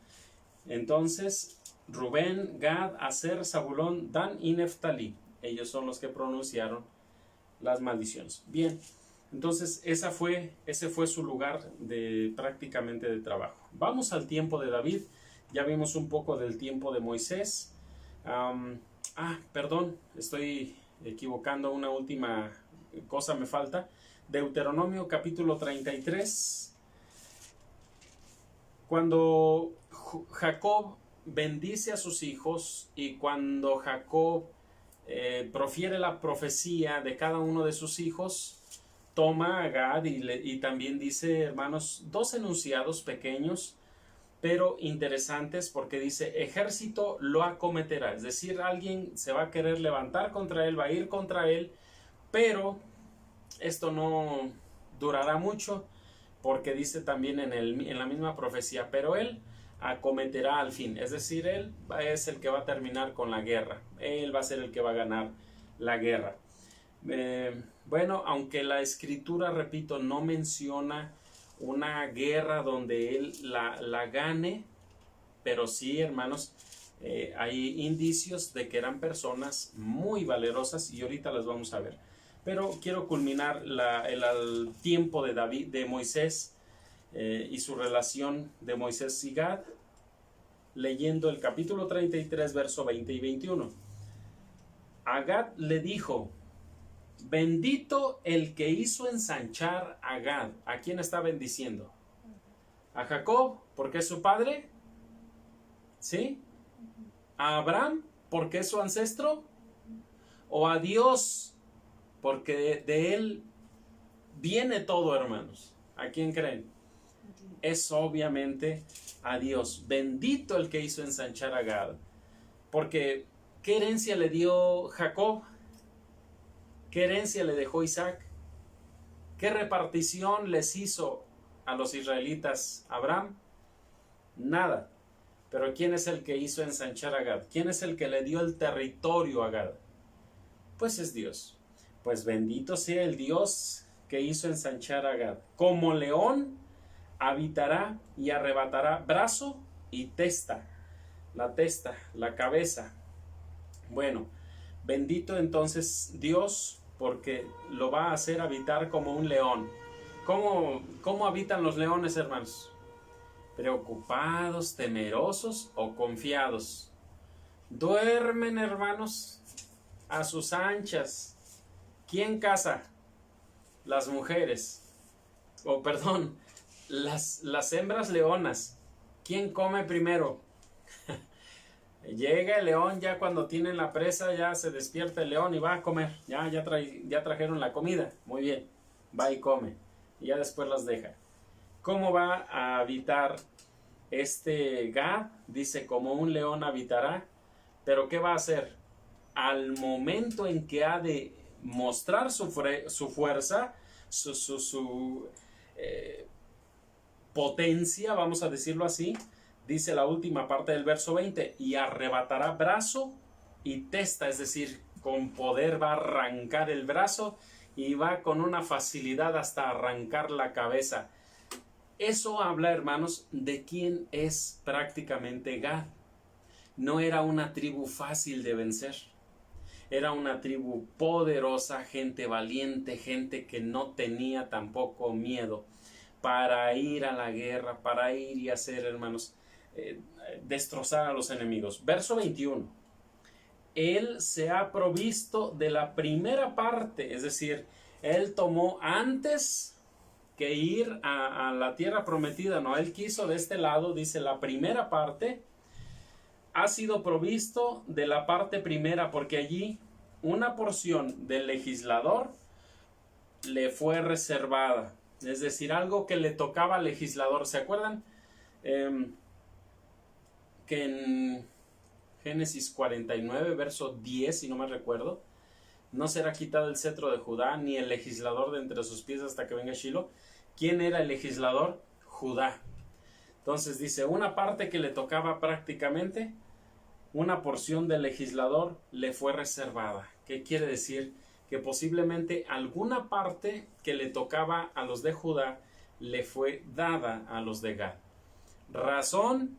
A: Entonces, Rubén, Gad, Aser, Zabulón, Dan y Neftalí, ellos son los que pronunciaron las maldiciones. Bien, entonces ese fue su lugar prácticamente de trabajo. Vamos al tiempo de David. Ya vimos un poco del tiempo de Moisés. Perdón, estoy equivocando, una última cosa me falta. Deuteronomio capítulo 33. Cuando Jacob bendice a sus hijos, y cuando Jacob profiere la profecía de cada uno de sus hijos, toma a Gad y también dice, hermanos, dos enunciados pequeños pero interesantes, porque dice: ejército lo acometerá, es decir, alguien se va a querer levantar contra él, va a ir contra él, pero esto no durará mucho, porque dice también en la misma profecía: pero él acometerá al fin, es decir, él es el que va a terminar con la guerra, él va a ser el que va a ganar la guerra. Bueno, aunque la escritura, repito, no menciona una guerra donde él la gane, pero sí, hermanos, hay indicios de que eran personas muy valerosas, y ahorita las vamos a ver. Pero quiero culminar el tiempo de David, de Moisés, y su relación de Moisés y Gad, leyendo el capítulo 33, verso 20 y 21. A Gad le dijo: bendito el que hizo ensanchar a Gad. ¿A quién está bendiciendo? ¿A Jacob, porque es su padre? ¿Sí? ¿A Abraham, porque es su ancestro? ¿O a Dios, porque de él viene todo, hermanos? ¿A quién creen? Es obviamente a Dios. Bendito el que hizo ensanchar a Gad. Porque, ¿qué herencia le dio Jacob? ¿Qué herencia le dejó Isaac? ¿Qué repartición les hizo a los israelitas Abraham? Nada. Pero ¿quién es el que hizo ensanchar a Gad? ¿Quién es el que le dio el territorio a Gad? Pues es Dios. Pues bendito sea el Dios que hizo ensanchar a Gad. Como león habitará y arrebatará brazo y testa. La testa, la cabeza. Bueno, bendito entonces Dios, porque lo va a hacer habitar como un león. ¿Cómo habitan los leones, hermanos? ¿Preocupados, temerosos o confiados? Duermen, hermanos, a sus anchas. ¿Quién caza? Las mujeres. O perdón, las hembras leonas. ¿Quién come primero? Llega el león, ya cuando tienen la presa, ya se despierta el león y va a comer. Ya trajeron la comida. Muy bien, va y come. Y ya después las deja. ¿Cómo va a habitar este Gad? Dice: como un león habitará. ¿Pero qué va a hacer? Al momento en que ha de mostrar su fuerza, su potencia, vamos a decirlo así, dice la última parte del verso 20: y arrebatará brazo y testa, es decir, con poder va a arrancar el brazo y va con una facilidad hasta arrancar la cabeza. Eso habla, hermanos, de quién es prácticamente Gad. No era una tribu fácil de vencer. Era una tribu poderosa, gente valiente, gente que no tenía tampoco miedo para ir a la guerra, para ir y hacer, hermanos, destrozar a los enemigos. Verso 21. Él se ha provisto de la primera parte, es decir, él tomó antes que ir a la tierra prometida, no, él quiso de este lado, dice, la primera parte, ha sido provisto de la parte primera, porque allí una porción del legislador le fue reservada, es decir, algo que le tocaba al legislador. ¿Se acuerdan? Que en Génesis 49, verso 10, si no me recuerdo: no será quitado el cetro de Judá, ni el legislador de entre sus pies hasta que venga Shiloh. ¿Quién era el legislador? Judá. Entonces dice, una parte que le tocaba prácticamente, una porción del legislador le fue reservada. ¿Qué quiere decir? Que posiblemente alguna parte que le tocaba a los de Judá le fue dada a los de Gad. ¿Razón?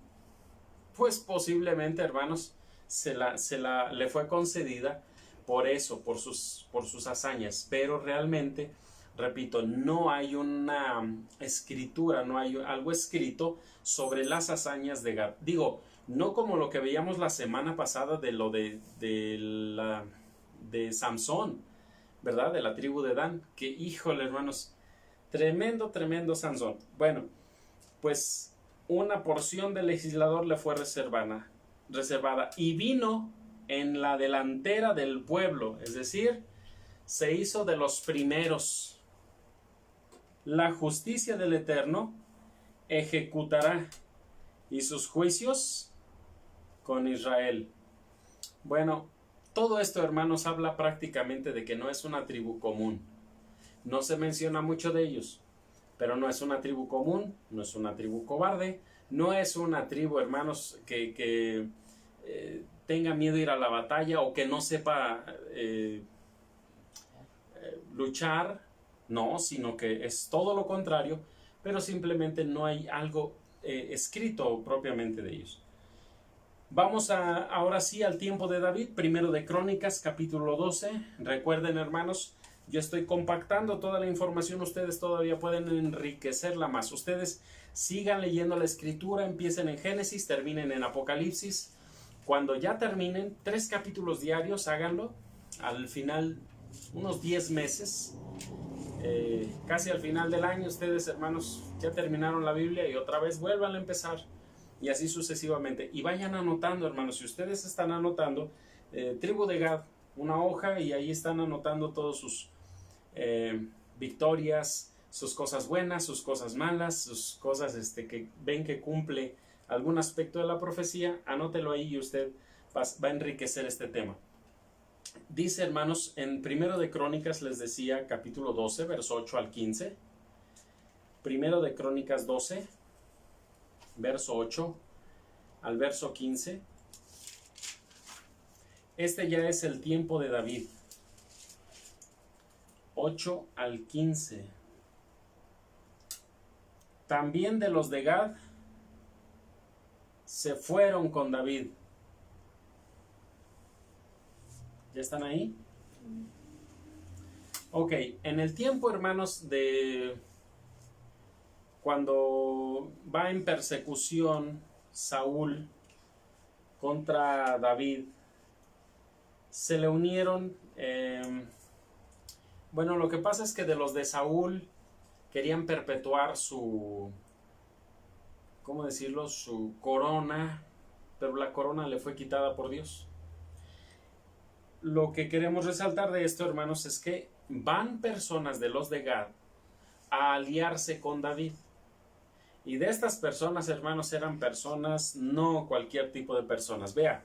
A: Pues posiblemente, hermanos, le fue concedida por eso, por sus hazañas, pero realmente, repito, no hay una escritura, no hay algo escrito sobre las hazañas de Gad. Digo, no como lo que veíamos la semana pasada de lo de Samsón, ¿verdad? De la tribu de Dan, que híjole, hermanos, tremendo Sansón. Bueno, pues una porción del legislador le fue reservada y vino en la delantera del pueblo, es decir, se hizo de los primeros. La justicia del Eterno ejecutará y sus juicios con Israel. Bueno, todo esto, hermanos, habla prácticamente de que no es una tribu común. No se menciona mucho de ellos, pero no es una tribu común, no es una tribu cobarde, no es una tribu, hermanos, que tenga miedo de ir a la batalla o que no sepa luchar, no, sino que es todo lo contrario, pero simplemente no hay algo escrito propiamente de ellos. Vamos ahora sí al tiempo de David, primero de Crónicas, capítulo 12. Recuerden, hermanos, yo estoy compactando toda la información, ustedes todavía pueden enriquecerla más. Ustedes sigan leyendo la escritura, empiecen en Génesis, terminen en Apocalipsis. Cuando ya terminen, 3 capítulos diarios, háganlo. Al final, unos 10 meses, casi al final del año, ustedes, hermanos, ya terminaron la Biblia y otra vez vuelvan a empezar. Y así sucesivamente. Y vayan anotando, hermanos. Si ustedes están anotando, tribu de Gad, una hoja, y ahí están anotando todas sus victorias, sus cosas buenas, sus cosas malas, sus cosas que ven que cumple algún aspecto de la profecía. Anótelo ahí y usted va a enriquecer este tema. Dice, hermanos, en primero de Crónicas, les decía, capítulo 12, verso 8 al 15. Primero de Crónicas 12, verso 8 al verso 15. Este ya es el tiempo de David. 8 al 15. También de los de Gad se fueron con David. ¿Ya están ahí? Ok, en el tiempo, hermanos, de cuando va en persecución Saúl contra David, se le unieron, bueno, lo que pasa es que de los de Saúl querían perpetuar su, ¿cómo decirlo?, su corona, pero la corona le fue quitada por Dios. Lo que queremos resaltar de esto, hermanos, es que van personas de los de Gad a aliarse con David. Y de estas personas, hermanos, eran personas, no cualquier tipo de personas. Vea,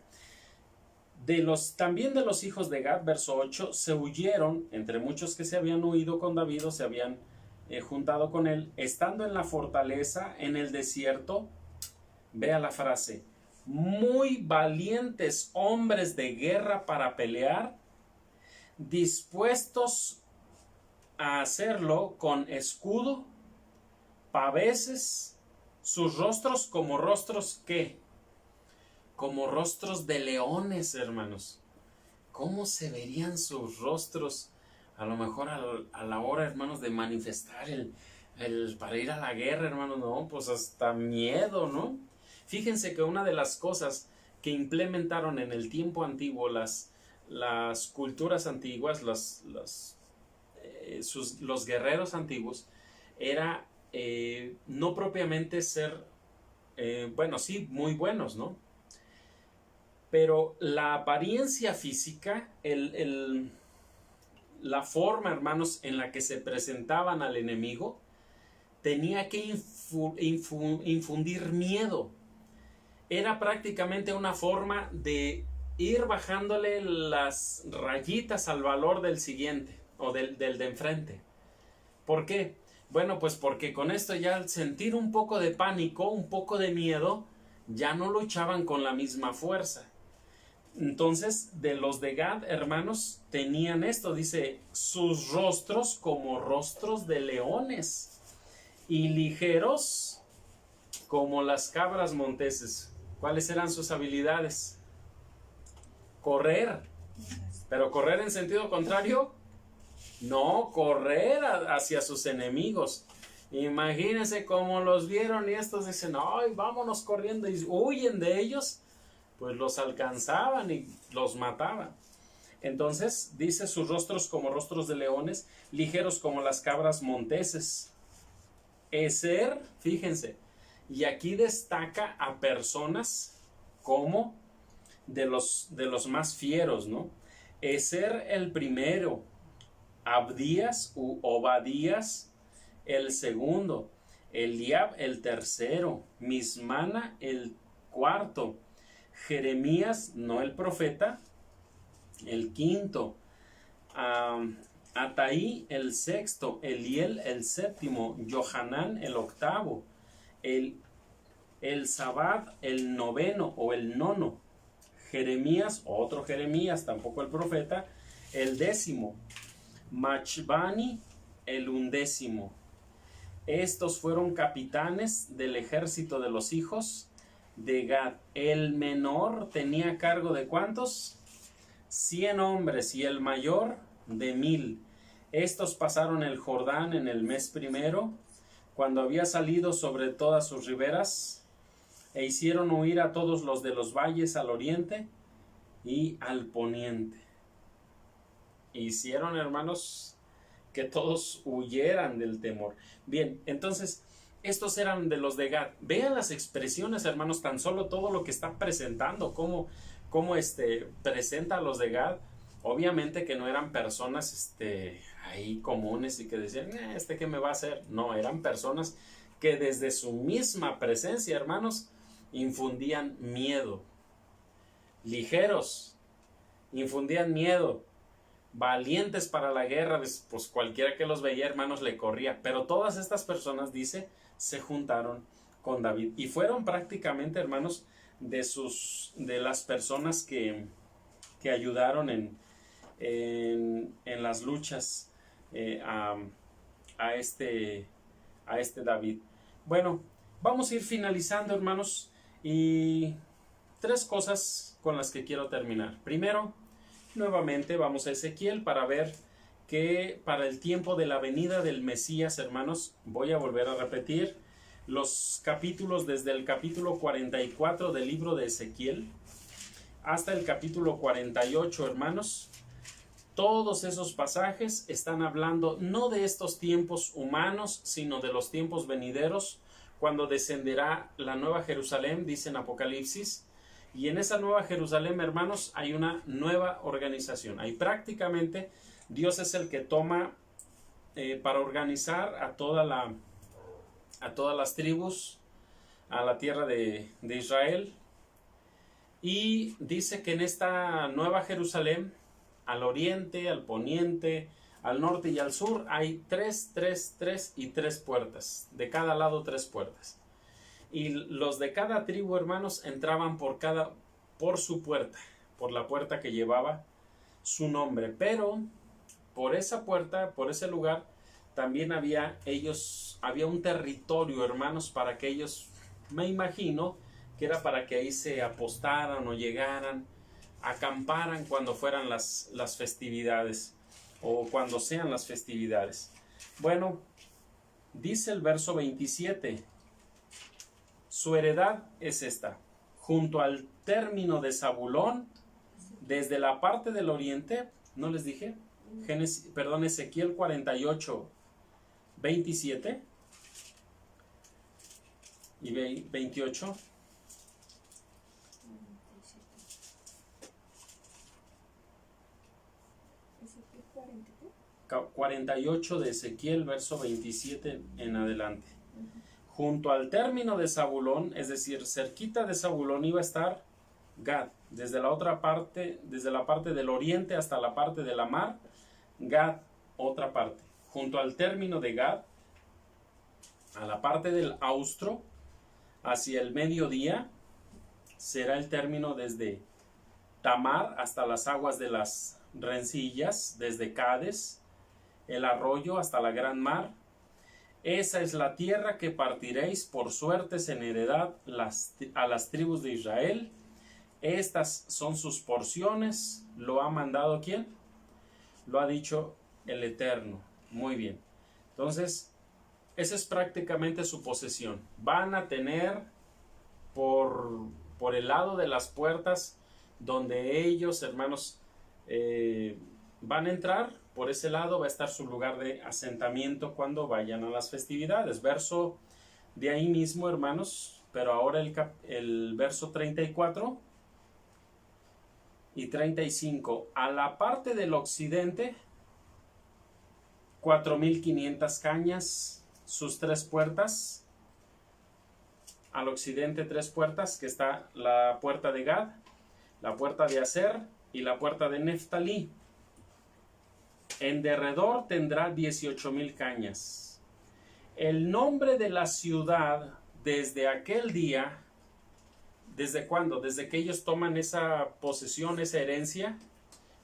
A: también de los hijos de Gad, verso 8, se huyeron, entre muchos que se habían huido con David o se habían juntado con él, estando en la fortaleza, en el desierto. Vea la frase: muy valientes hombres de guerra para pelear, dispuestos a hacerlo con escudo, paveses, sus rostros como rostros, ¿qué? Como rostros de leones, hermanos. ¿Cómo se verían sus rostros? A lo mejor a la hora, hermanos, de manifestar para ir a la guerra, hermanos, no, pues hasta miedo, ¿no? Fíjense que una de las cosas que implementaron en el tiempo antiguo las culturas antiguas, los guerreros antiguos, era no propiamente ser, bueno, sí, muy buenos, ¿no? Pero la apariencia física, la forma, hermanos, en la que se presentaban al enemigo, tenía que infundir miedo. Era prácticamente una forma de ir bajándole las rayitas al valor del siguiente o del de enfrente. ¿Por qué? Bueno, pues porque con esto ya, al sentir un poco de pánico, un poco de miedo, ya no luchaban con la misma fuerza. Entonces, de los de Gad, hermanos, tenían esto, dice, sus rostros como rostros de leones y ligeros como las cabras monteses. ¿Cuáles eran sus habilidades? Correr. ¿Pero correr en sentido contrario? No, correr hacia sus enemigos. Imagínense cómo los vieron y estos dicen, ¡ay, vámonos corriendo! Y huyen de ellos, pues los alcanzaban y los mataban. Entonces, dice, sus rostros como rostros de leones, ligeros como las cabras monteses. Ezer, fíjense, Y aquí destaca a personas como de los más fieros, ¿no? Ezer el primero, Abdías u Obadías el segundo, Eliab el tercero, Mismana el cuarto, Jeremías, no el profeta, el quinto, Ataí el sexto, Eliel el séptimo, Johanán el octavo, el Sabad el noveno o el nono, Jeremías, otro Jeremías, tampoco el profeta, el décimo, Machbani el undécimo. Estos fueron capitanes del ejército de los hijos de Gad. El menor tenía cargo de ¿cuántos? 100 hombres, y el mayor de 1000. Estos pasaron el Jordán en el mes primero, cuando había salido sobre todas sus riberas, e hicieron huir a todos los de los valles al oriente y al poniente. Hicieron, hermanos, que todos huyeran del temor. Bien, entonces, estos eran de los de Gad. Vean las expresiones, hermanos, tan solo todo lo que está presentando, cómo presenta a los de Gad. Obviamente que no eran personas ahí comunes y que decían, ¿qué me va a hacer? No, eran personas que desde su misma presencia, hermanos, infundían miedo. Ligeros, infundían miedo. Valientes para la guerra, pues cualquiera que los veía, hermanos, le corría. Pero todas estas personas, dice, se juntaron con David. Y fueron prácticamente, hermanos, de las personas que ayudaron en las luchas a este David. Bueno, vamos a ir finalizando, hermanos, y 3 cosas con las que quiero terminar. Primero, nuevamente vamos a Ezequiel para ver que para el tiempo de la venida del Mesías, hermanos, voy a volver a repetir los capítulos desde el capítulo 44 del libro de Ezequiel hasta el capítulo 48, hermanos. Todos esos pasajes están hablando no de estos tiempos humanos, sino de los tiempos venideros, cuando descenderá la nueva Jerusalén, dice en Apocalipsis. Y en esa nueva Jerusalén, hermanos, hay una nueva organización. Ahí prácticamente Dios es el que toma para organizar a todas las tribus, a la tierra de Israel. Y dice que en esta nueva Jerusalén, al oriente, al poniente, al norte y al sur, hay 3 y 3 puertas. De cada lado 3 puertas. Y los de cada tribu, hermanos, entraban por su puerta, por la puerta que llevaba su nombre. Pero por esa puerta, por ese lugar, también había un territorio, hermanos, para que ellos, me imagino, que era para que ahí se apostaran o llegaran, acamparan cuando fueran las festividades o cuando sean las festividades. Bueno, dice el verso 27, su heredad es esta: junto al término de Zabulón, desde la parte del oriente, ¿no les dije? Ezequiel 48, 27 y 28. 48 de Ezequiel, verso 27 en adelante. Junto al término de Zabulón, es decir, cerquita de Zabulón, iba a estar Gad. Desde la otra parte, desde la parte del oriente hasta la parte de la mar, Gad, otra parte. Junto al término de Gad, a la parte del austro, hacia el mediodía, será el término desde Tamar hasta las aguas de las rencillas, desde Cades, el arroyo hasta la gran mar. Esa es la tierra que partiréis por suertes en heredad a las tribus de Israel. Estas son sus porciones. ¿Lo ha mandado quién? Lo ha dicho el Eterno. Muy bien. Entonces, esa es prácticamente su posesión. Van a tener por el lado de las puertas donde ellos, hermanos, van a entrar. Por ese lado va a estar su lugar de asentamiento cuando vayan a las festividades. Verso de ahí mismo, hermanos, pero ahora el verso 34 y 35. A la parte del occidente, 4,500 cañas, sus 3 puertas. Al occidente 3 puertas, que está la puerta de Gad, la puerta de Aser y la puerta de Neftalí. En derredor tendrá 18,000 cañas. El nombre de la ciudad desde aquel día, ¿desde cuándo? Desde que ellos toman esa posesión, esa herencia,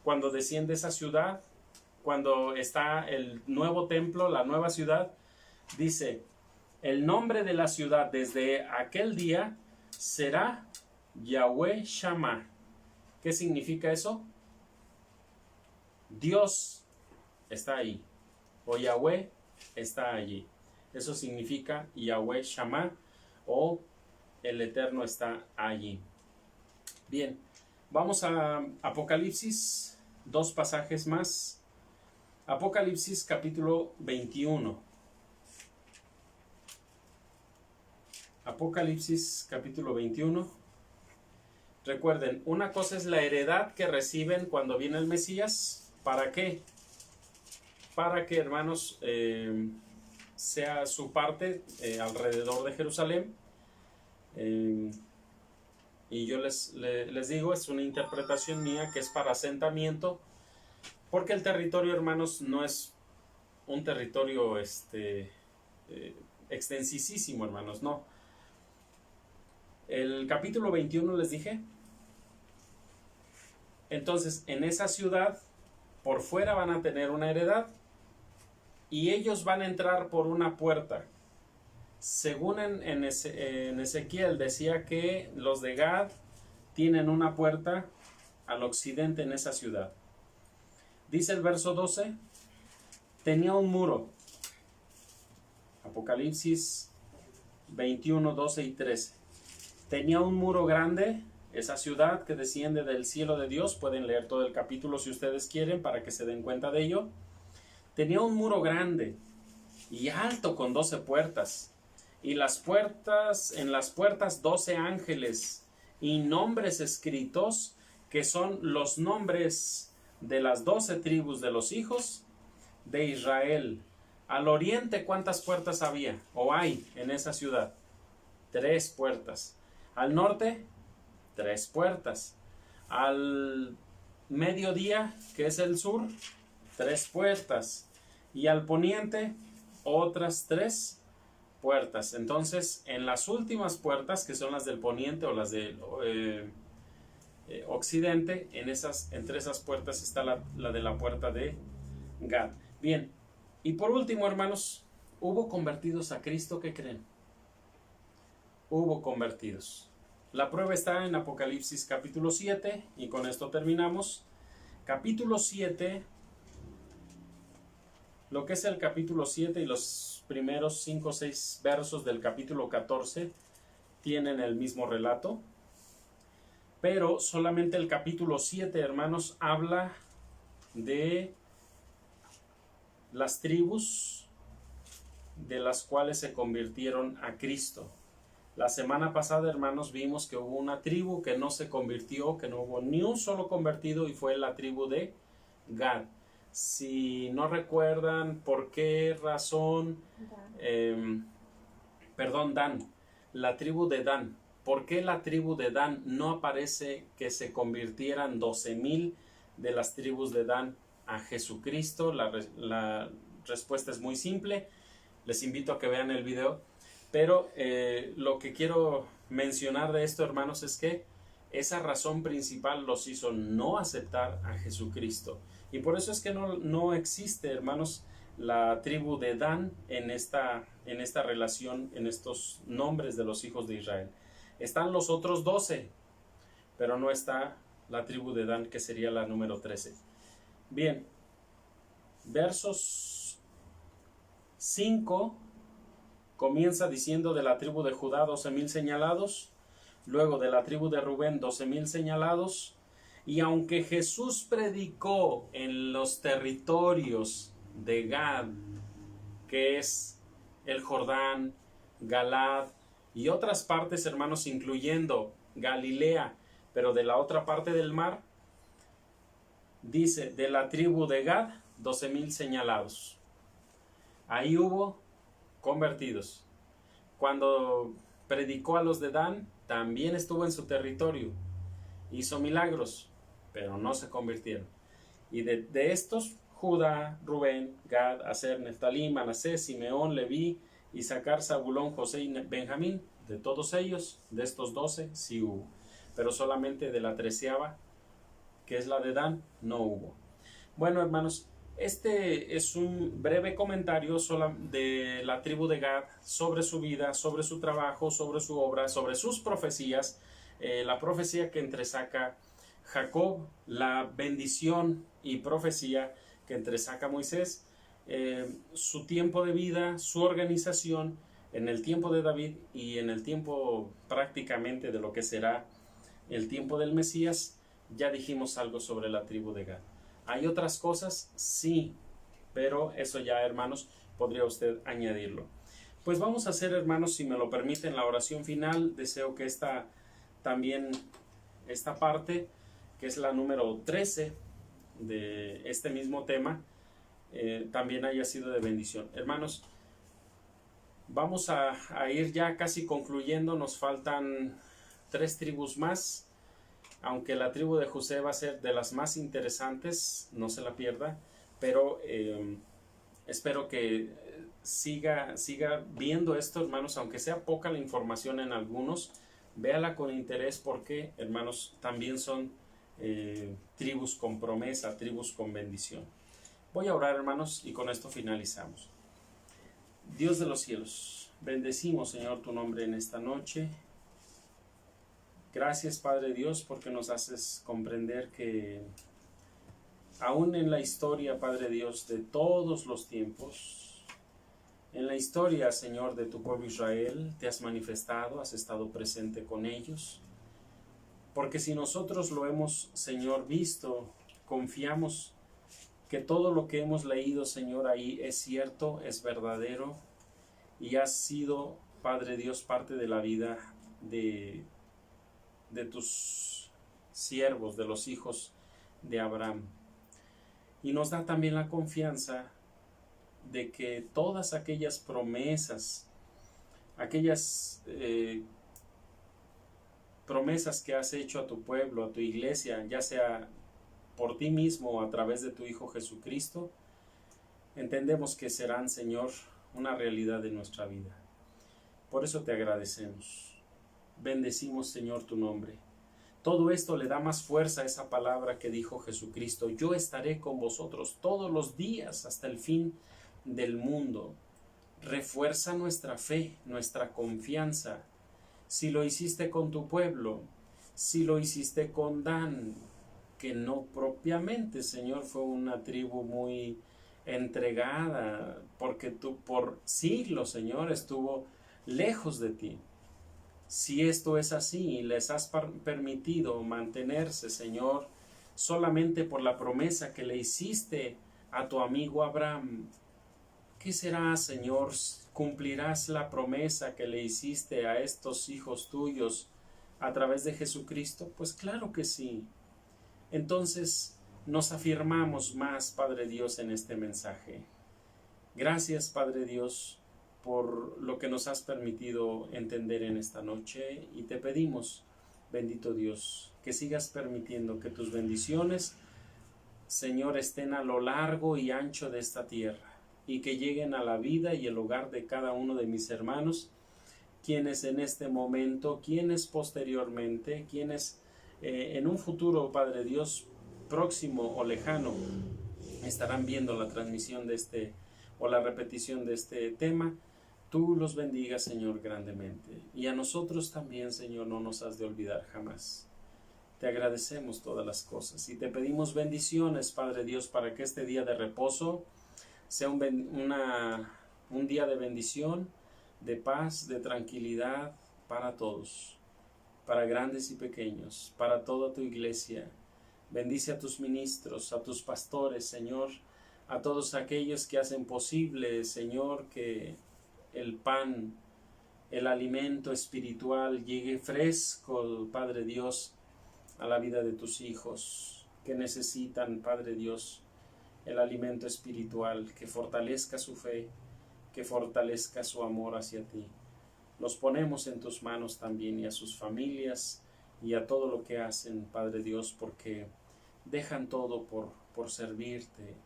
A: cuando desciende esa ciudad, cuando está el nuevo templo, la nueva ciudad, dice, el nombre de la ciudad desde aquel día será Yahweh Shammah. ¿Qué significa eso? Dios está ahí, o Yahweh está allí. Eso significa Yahweh Shammah, o el Eterno está allí. Bien, vamos a Apocalipsis, 2 pasajes más. Apocalipsis capítulo 21. Apocalipsis capítulo 21. Recuerden, una cosa es la heredad que reciben cuando viene el Mesías. ¿Para qué? Para que, hermanos, sea su parte alrededor de Jerusalén. Y yo les digo, es una interpretación mía que es para asentamiento, porque el territorio, hermanos, no es un territorio extensísimo, hermanos, no. El capítulo 21 les dije. Entonces, en esa ciudad, por fuera van a tener una heredad y ellos van a entrar por una puerta. Según en Ezequiel decía que los de Gad tienen una puerta al occidente en esa ciudad. Dice el verso 12, tenía un muro. Apocalipsis 21, 12 y 13. Tenía un muro grande, esa ciudad que desciende del cielo de Dios. Pueden leer todo el capítulo si ustedes quieren para que se den cuenta de ello. Tenía un muro grande y alto con 12 puertas. Y en las puertas 12 ángeles y nombres escritos, que son los nombres de las 12 tribus de los hijos de Israel. Al oriente, ¿cuántas puertas había o hay en esa ciudad? 3 puertas. Al norte, 3 puertas. Al mediodía, que es el sur, 3 puertas. Y al poniente, otras 3 puertas. Entonces, en las últimas puertas, que son las del poniente o las del occidente, entre esas puertas está la de la puerta de Gad. Bien, y por último, hermanos, ¿hubo convertidos a Cristo? ¿Qué creen? Hubo convertidos. La prueba está en Apocalipsis capítulo 7, y con esto terminamos. Capítulo 7, lo que es el capítulo 7 y los primeros 5 o 6 versos del capítulo 14 tienen el mismo relato, pero solamente el capítulo 7, hermanos, habla de las tribus de las cuales se convirtieron a Cristo. La semana pasada, hermanos, vimos que hubo una tribu que no se convirtió, que no hubo ni un solo convertido, y fue la tribu de Gad. Si no recuerdan por qué razón, Dan, la tribu de Dan. ¿Por qué la tribu de Dan no aparece que se convirtieran 12,000 de las tribus de Dan a Jesucristo? La respuesta es muy simple. Les invito a que vean el video. Pero lo que quiero mencionar de esto, hermanos, es que esa razón principal los hizo no aceptar a Jesucristo. Y por eso es que no existe, hermanos, la tribu de Dan en esta relación, en estos nombres de los hijos de Israel. Están los otros 12, pero no está la tribu de Dan, que sería la número 13. Bien, versos 5 comienza diciendo de la tribu de Judá 12,000 señalados, luego de la tribu de Rubén 12,000 señalados, y aunque Jesús predicó en los territorios de Gad, que es el Jordán, Galaad y otras partes, hermanos, incluyendo Galilea, pero de la otra parte del mar, dice, de la tribu de Gad, 12,000 señalados. Ahí hubo convertidos. Cuando predicó a los de Dan, también estuvo en su territorio. Hizo milagros, pero no se convirtieron. Y de estos, Judá, Rubén, Gad, Aser, Neftalí, Manasés, Simeón, Leví, Isaacar, Zabulón, José y Benjamín, de todos ellos, de estos 12, sí hubo. Pero solamente de la 13ª, que es la de Dan, no hubo. Bueno, hermanos, este es un breve comentario de la tribu de Gad sobre su vida, sobre su trabajo, sobre su obra, sobre sus profecías, la profecía que entresaca Jacob, la bendición y profecía que entresaca Moisés, su tiempo de vida, su organización en el tiempo de David y en el tiempo prácticamente de lo que será el tiempo del Mesías. Ya dijimos algo sobre la tribu de Gad. ¿Hay otras cosas? Sí, pero eso ya, hermanos, podría usted añadirlo. Pues vamos a hacer, hermanos, si me lo permiten, la oración final. Deseo que esta parte, que es la número 13 de este mismo tema, también haya sido de bendición. Hermanos, vamos a ir ya casi concluyendo. Nos faltan 3 tribus más. Aunque la tribu de José va a ser de las más interesantes, no se la pierda, pero espero que siga viendo esto, hermanos, aunque sea poca la información en algunos, véala con interés porque, hermanos, también son tribus con promesa, tribus con bendición. Voy a orar, hermanos, y con esto finalizamos. Dios de los cielos, bendecimos, Señor, tu nombre en esta noche. Gracias, Padre Dios, porque nos haces comprender que aún en la historia, Padre Dios, de todos los tiempos, en la historia, Señor, de tu pueblo Israel, te has manifestado, has estado presente con ellos. Porque si nosotros lo hemos, Señor, visto, confiamos que todo lo que hemos leído, Señor, ahí es cierto, es verdadero y has sido, Padre Dios, parte de la vida de tus siervos, de los hijos de Abraham. Y nos da también la confianza de que todas aquellas promesas, aquellas promesas que has hecho a tu pueblo, a tu iglesia, ya sea por ti mismo o a través de tu Hijo Jesucristo, entendemos que serán, Señor, una realidad de nuestra vida. Por eso te agradecemos. Bendecimos, Señor, tu nombre. Todo esto le da más fuerza a esa palabra que dijo Jesucristo: yo estaré con vosotros todos los días hasta el fin del mundo. Refuerza nuestra fe, nuestra confianza. Si lo hiciste con tu pueblo, si lo hiciste con Dan, que no propiamente, Señor, fue una tribu muy entregada, porque tú por siglos, Señor, estuvo lejos de ti. Si esto es así y les has permitido mantenerse, Señor, solamente por la promesa que le hiciste a tu amigo Abraham, ¿qué será, Señor? ¿Cumplirás la promesa que le hiciste a estos hijos tuyos a través de Jesucristo? Pues claro que sí. Entonces nos afirmamos más, Padre Dios, en este mensaje. Gracias, Padre Dios, por lo que nos has permitido entender en esta noche, y te pedimos, bendito Dios, que sigas permitiendo que tus bendiciones, Señor, estén a lo largo y ancho de esta tierra y que lleguen a la vida y el hogar de cada uno de mis hermanos, quienes en este momento, quienes posteriormente, quienes en un futuro, Padre Dios, próximo o lejano, estarán viendo la transmisión de o la repetición de este tema. Tú los bendigas, Señor, grandemente. Y a nosotros también, Señor, no nos has de olvidar jamás. Te agradecemos todas las cosas y te pedimos bendiciones, Padre Dios, para que este día de reposo sea un día de bendición, de paz, de tranquilidad para todos, para grandes y pequeños, para toda tu iglesia. Bendice a tus ministros, a tus pastores, Señor, a todos aquellos que hacen posible, Señor, que el pan el alimento espiritual llegue fresco, Padre Dios, a la vida de tus hijos que necesitan, Padre Dios, el alimento espiritual, que fortalezca su fe, que fortalezca su amor hacia ti. Los ponemos en tus manos también, y a sus familias y a todo lo que hacen, Padre Dios, porque dejan todo por servirte.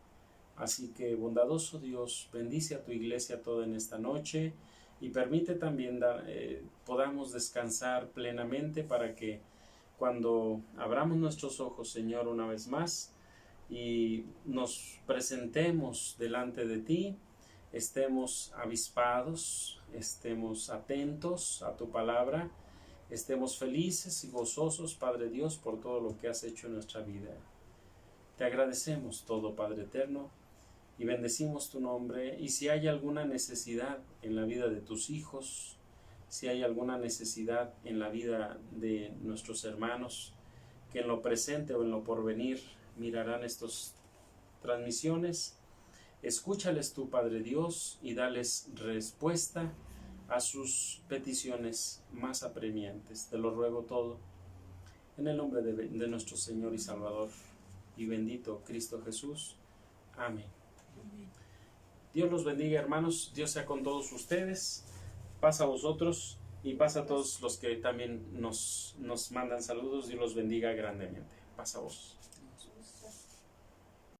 A: Así que, bondadoso Dios, bendice a tu iglesia toda en esta noche y permite también podamos descansar plenamente, para que cuando abramos nuestros ojos, Señor, una vez más y nos presentemos delante de ti, estemos avispados, estemos atentos a tu palabra, estemos felices y gozosos, Padre Dios, por todo lo que has hecho en nuestra vida. Te agradecemos todo, Padre eterno, y bendecimos tu nombre. Y si hay alguna necesidad en la vida de tus hijos, si hay alguna necesidad en la vida de nuestros hermanos, que en lo presente o en lo porvenir mirarán estas transmisiones, escúchales tú, Padre Dios, y dales respuesta a sus peticiones más apremiantes. Te lo ruego todo en el nombre de nuestro Señor y Salvador y bendito Cristo Jesús. Amén. Dios los bendiga, hermanos. Dios sea con todos ustedes. Paz a vosotros y paz a todos los que también nos mandan saludos. Dios los bendiga grandemente. Paz a vos.